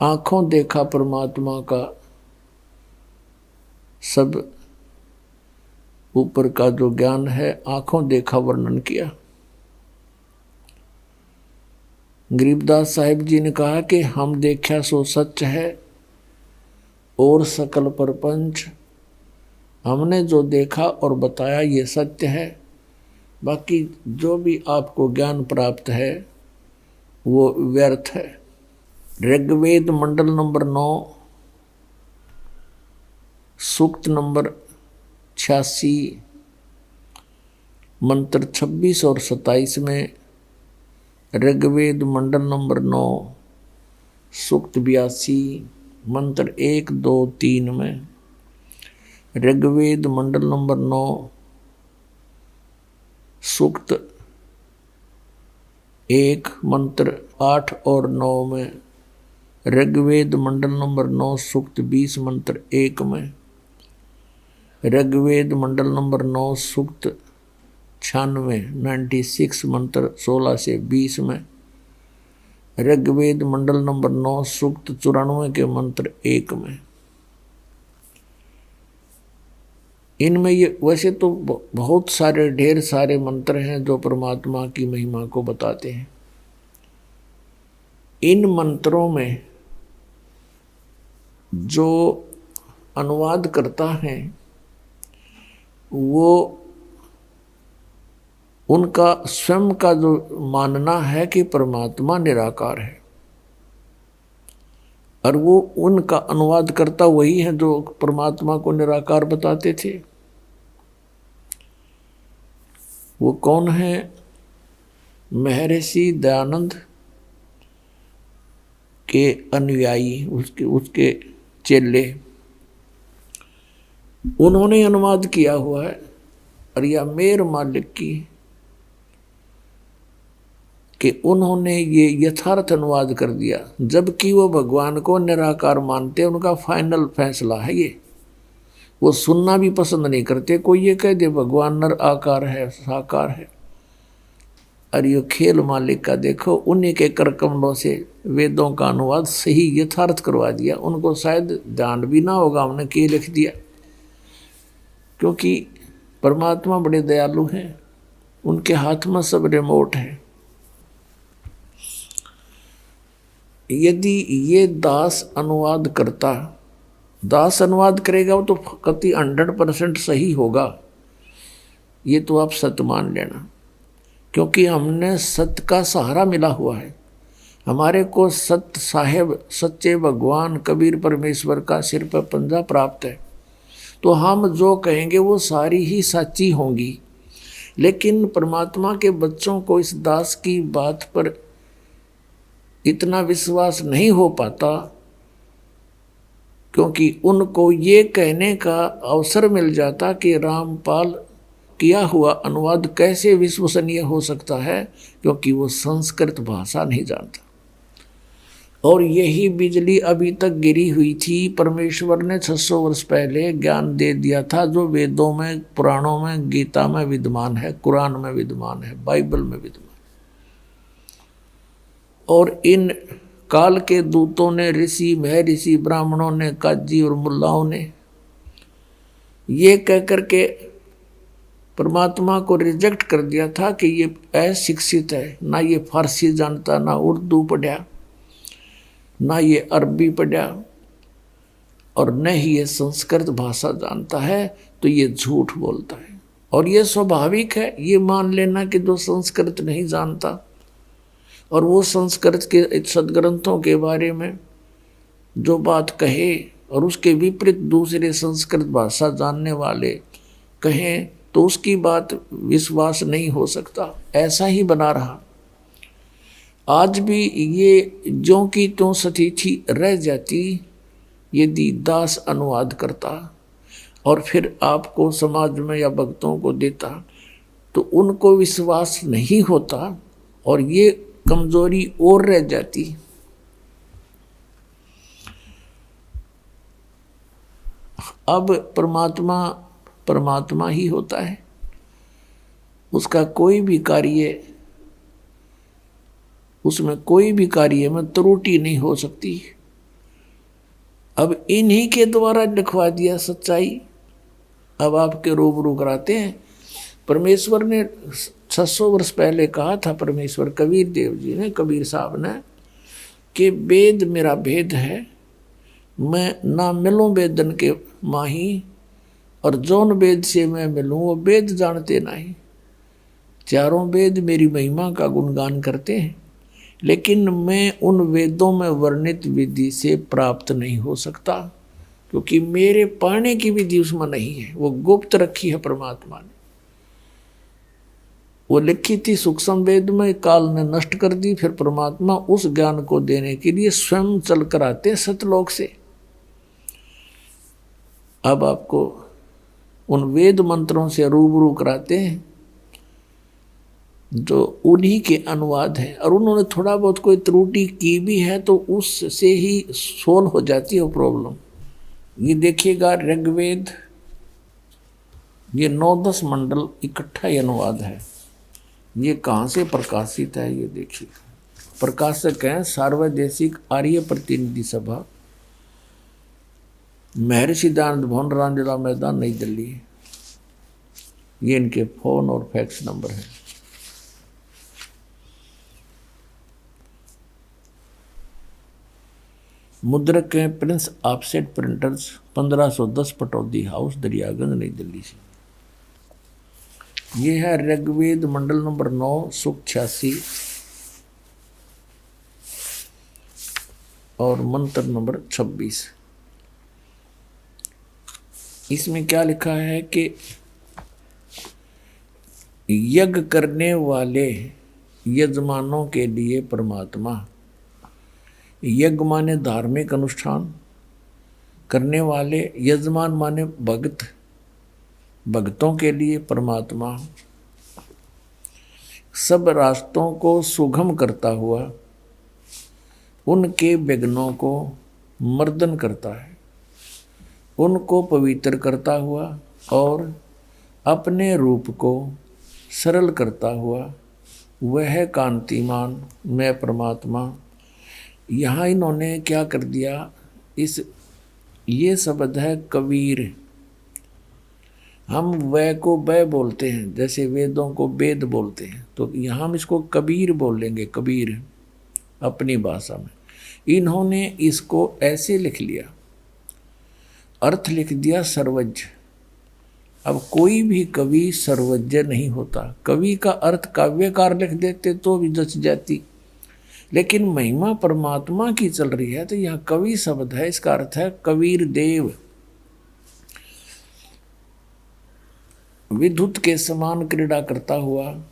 आंखों देखा परमात्मा का सब ऊपर का जो ज्ञान है, आंखों देखा वर्णन किया। गरीबदास साहिब जी ने कहा कि हम देखा सो सच है और सकल परपंच, हमने जो देखा और बताया ये सत्य है, बाकी जो भी आपको ज्ञान प्राप्त है वो व्यर्थ है। ऋग्वेद मंडल नंबर 9 सूक्त नंबर 86 मंत्र 26 और 27 में, ऋग्वेद मंडल नंबर 9 सूक्त 82 मंत्र 1, 2, 3 में, ऋग्वेद मंडल नंबर 9 सूक्त 1 मंत्र 8 और 9 में, ऋग्वेद मंडल नंबर 9 सूक्त 20 मंत्र 1 में, ऋग्वेद मंडल नंबर 9 सूक्त 96 मंत्र 16 से 20 में, ऋग्वेद मंडल नंबर 9 सूक्त 94 के मंत्र 1 में। इनमें ये वैसे तो बहुत सारे, ढेर सारे मंत्र हैं जो परमात्मा की महिमा को बताते हैं। इन मंत्रों में जो अनुवाद करता है वो उनका स्वयं का जो मानना है कि परमात्मा निराकार है। और वो उनका अनुवाद करता वही है जो परमात्मा को निराकार बताते थे। वो कौन है? महर्षि दयानंद के अनुयायी, उसके चेले, उन्होंने अनुवाद किया हुआ है। और या मेर मालिक की कि उन्होंने ये यथार्थ अनुवाद कर दिया, जबकि वो भगवान को निराकार मानते, उनका फाइनल फैसला है ये। वो सुनना भी पसंद नहीं करते कोई ये कह दे भगवान नर आकार है, साकार है। और ये खेल मालिक का देखो, उन्हीं के कर कमलों से वेदों का अनुवाद सही यथार्थ करवा दिया। उनको शायद ध्यान भी ना होगा हमने के लिख दिया, क्योंकि परमात्मा बड़े दयालु हैं, उनके हाथ में सब रिमोट है। यदि ये दास अनुवाद करता, दास अनुवाद करेगा वो तो कति 100% सही होगा, ये तो आप सत्य मान लेना। क्योंकि हमने सत्य का सहारा मिला हुआ है, हमारे को सत्य साहेब सच्चे भगवान कबीर परमेश्वर का सिर पर पंजा प्राप्त है। तो हम जो कहेंगे वो सारी ही सच्ची होंगी। लेकिन परमात्मा के बच्चों को इस दास की बात पर इतना विश्वास नहीं हो पाता, क्योंकि उनको ये कहने का अवसर मिल जाता कि रामपाल किया हुआ अनुवाद कैसे विश्वसनीय हो सकता है, क्योंकि वो संस्कृत भाषा नहीं जानता। और यही बिजली अभी तक गिरी हुई थी। परमेश्वर ने 600 वर्ष पहले ज्ञान दे दिया था, जो वेदों में, पुराणों में, गीता में विद्यमान है, कुरान में विद्यमान है, बाइबल में विद्यमान। और इन काल के दूतों ने, ऋषि महर्षि ब्राह्मणों ने, काजी और मुल्लाओं ने ये कह करके परमात्मा को रिजेक्ट कर दिया था कि ये अशिक्षित है, ना ये फारसी जानता, ना उर्दू पढ़ा, ना ये अरबी पढ़ा, और न ही ये संस्कृत भाषा जानता है, तो ये झूठ बोलता है। और ये स्वाभाविक है, ये मान लेना कि जो संस्कृत नहीं जानता और वो संस्कृत के सदग्रंथों के बारे में जो बात कहे और उसके विपरीत दूसरे संस्कृत भाषा जानने वाले कहें, तो उसकी बात विश्वास नहीं हो सकता। ऐसा ही बना रहा। आज भी ये ज्यों की त्यों स्थिति रह जाती यदि दास अनुवाद करता और फिर आपको समाज में या भक्तों को देता, तो उनको विश्वास नहीं होता और ये कमजोरी और रह जाती। अब परमात्मा ही होता है, उसका कोई भी कार्य, उसमें कोई भी कार्य में त्रुटि नहीं हो सकती। अब इन्हीं के द्वारा लिखवा दिया सच्चाई, अब आपके रूबरू कराते हैं। परमेश्वर ने 600 वर्ष पहले कहा था, परमेश्वर कबीर देव जी ने, कबीर साहब ने, कि वेद मेरा भेद है, मैं ना मिलूं वेदन के माही, और जौन वेद से मैं मिलूं वो वेद जानते नहीं। चारों वेद मेरी महिमा का गुणगान करते हैं, लेकिन मैं उन वेदों में वर्णित विधि से प्राप्त नहीं हो सकता, क्योंकि मेरे पाने की विधि उसमें नहीं है, वो गुप्त रखी है परमात्मा ने। वो लिखी थी सूक्ष्म वेद में, काल ने नष्ट कर दी। फिर परमात्मा उस ज्ञान को देने के लिए स्वयं चल कर आते सतलोक से। अब आपको उन वेद मंत्रों से रूबरू कराते हैं जो उन्हीं के अनुवाद है, और उन्होंने थोड़ा बहुत कोई त्रुटि की भी है तो उससे ही सोल्व हो जाती है वो प्रॉब्लम। ये देखिएगा, ऋग्वेद ये 9-10 मंडल इकट्ठा ही अनुवाद है। ये कहाँ से प्रकाशित है ये देखिए। प्रकाशक हैं सार्वदेशिक आर्य प्रतिनिधि सभा, महर्षि दयानंद भवन, रामलीला मैदान, नई दिल्ली। ये इनके फोन और फैक्स नंबर है। मुद्रक हैं Prince offset printers, 1510 Pataudi house, Daryaganj, नई दिल्ली से। ये है ऋग्वेद मंडल नंबर 9, सूक्त 86। और मंत्र नंबर 26। इसमें क्या लिखा है कि यज्ञ करने वाले यजमानों के लिए परमात्मा, यज्ञ माने धार्मिक अनुष्ठान करने वाले, यजमान माने भक्त, भक्तों के लिए परमात्मा सब रास्तों को सुगम करता हुआ उनके विघ्नों को मर्दन करता है, उनको पवित्र करता हुआ और अपने रूप को सरल करता हुआ वह कांतिमान मैं परमात्मा। यहाँ इन्होंने क्या कर दिया, ये शब्द है कबीर। हम वह को वह बोलते हैं, जैसे वेदों को वेद बोलते हैं, तो यहाँ हम इसको कबीर बोलेंगे, कबीर अपनी भाषा में। इन्होंने इसको ऐसे लिख लिया, अर्थ लिख दिया सर्वज्ञ। अब कोई भी कवि सर्वज्ञ नहीं होता। कवि का अर्थ काव्यकार लिख देते तो भी जच जाती, लेकिन महिमा परमात्मा की चल रही है तो यहाँ कवि शब्द है, इसका अर्थ है कबीर देव। विद्युत के समान क्रीड़ा करता हुआ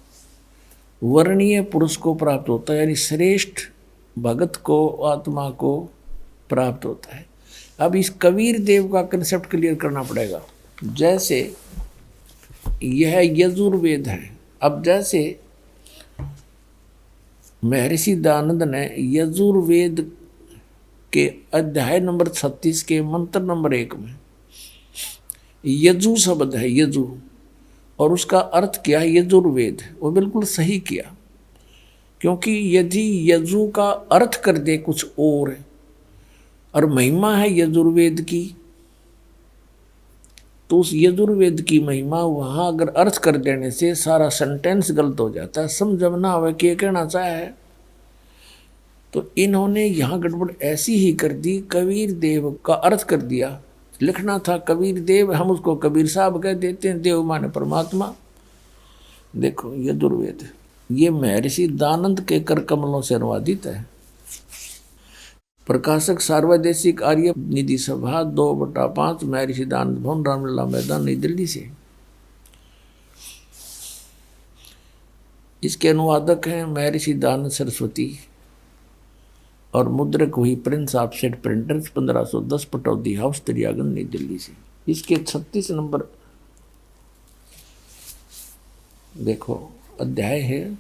वर्णीय पुरुष को प्राप्त होता है, यानी श्रेष्ठ भगत को, आत्मा को प्राप्त होता है। अब इस कबीर देव का कंसेप्ट क्लियर करना पड़ेगा। जैसे यह यजुर्वेद है, अब जैसे महर्षि दयानंद ने यजुर्वेद के अध्याय नंबर 36 के मंत्र नंबर 1 में यजु शब्द है, यजु, और उसका अर्थ क्या है यजुर्वेद, वो बिल्कुल सही किया। क्योंकि यदि यजु का अर्थ कर दे कुछ और महिमा है यजुर्वेद की, तो उस यजुर्वेद की महिमा वहाँ अगर अर्थ कर देने से सारा सेंटेंस गलत हो जाता है, समझना हो कि कहना चाहे है। तो इन्होंने यहाँ गड़बड़ ऐसी ही कर दी, कबीर देव का अर्थ कर दिया। लिखना था कबीर देव, हम उसको कबीर साहब कह देते हैं, देव माने परमात्मा। देखो यजुर्वेद ये महर्षि दयानंद के कर कमलों से अनुवादित है। प्रकाशक सार्वदेशिक आर्य निधि सभा 2/5 महर्षि दयानंद भवन, रामलीला मैदान, नई दिल्ली से। इसके अनुवादक हैं महर्षि दयानंद सरस्वती और मुद्रक हुई Prince offset printers 1510 Pataudi house, Daryaganj, नई दिल्ली से। इसके 36 नंबर देखो अध्याय है,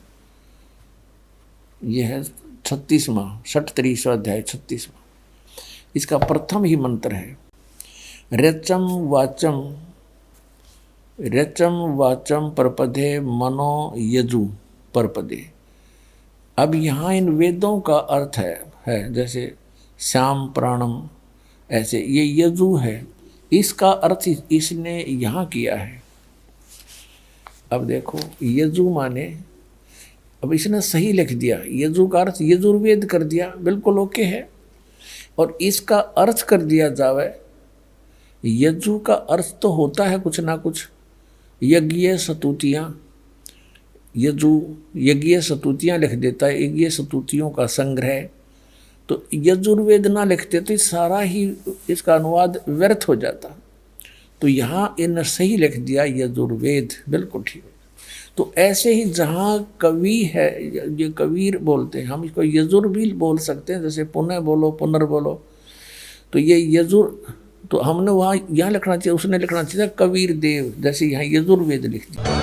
यह है 36वां 37वां अध्याय 36वां। इसका प्रथम ही मंत्र है रचम वाचम परपदे मनो यजु परपदे। अब यहाँ इन वेदों का अर्थ है जैसे श्याम प्राणम, ऐसे ये यजु है, इसका अर्थ इसने यहाँ किया है। अब देखो यजु माने, अब इसने सही लिख दिया, यजु का अर्थ यजुर्वेद कर दिया, बिल्कुल ओके है। और इसका अर्थ कर दिया जावे, यजु का अर्थ तो होता है कुछ ना कुछ, यज्ञ स्तुतियाँ, यजु यज्ञ स्तुतियाँ लिख देता है, यज्ञ स्तुतियों का संग्रह। तो यजुर्वेद ना लिखते तो सारा ही इसका अनुवाद व्यर्थ हो जाता। तो यहाँ इन सही लिख दिया यजुर्वेद, बिल्कुल ठीक। तो ऐसे ही जहाँ कवि है, ये कबीर बोलते हैं, हम इसको यजुर भी बोल सकते हैं, जैसे पुनः बोलो, पुनर्बोलो। तो ये यजुर, तो हमने वहाँ यहाँ लिखना चाहिए, उसने लिखना चाहिए कबीर देव, जैसे यहाँ यजुर्वेद लिख दिया।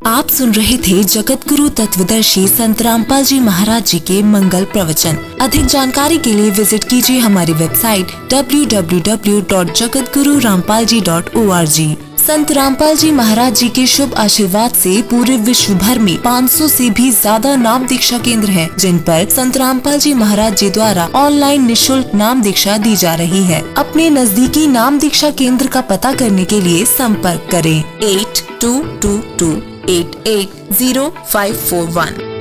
आप सुन रहे थे जगत गुरु तत्वदर्शी संत रामपाल जी महाराज जी के मंगल प्रवचन। अधिक जानकारी के लिए विजिट कीजिए हमारी वेबसाइट www.jagatgururampalji.org। संत रामपाल जी महाराज जी के शुभ आशीर्वाद से पूरे विश्व भर में 500 से भी ज्यादा नाम दीक्षा केंद्र हैं, जिन पर संत रामपाल जी महाराज जी द्वारा ऑनलाइन निशुल्क नाम दीक्षा दी जा रही है। अपने नजदीकी नाम दीक्षा केंद्र का पता करने के लिए संपर्क करें 8222880541।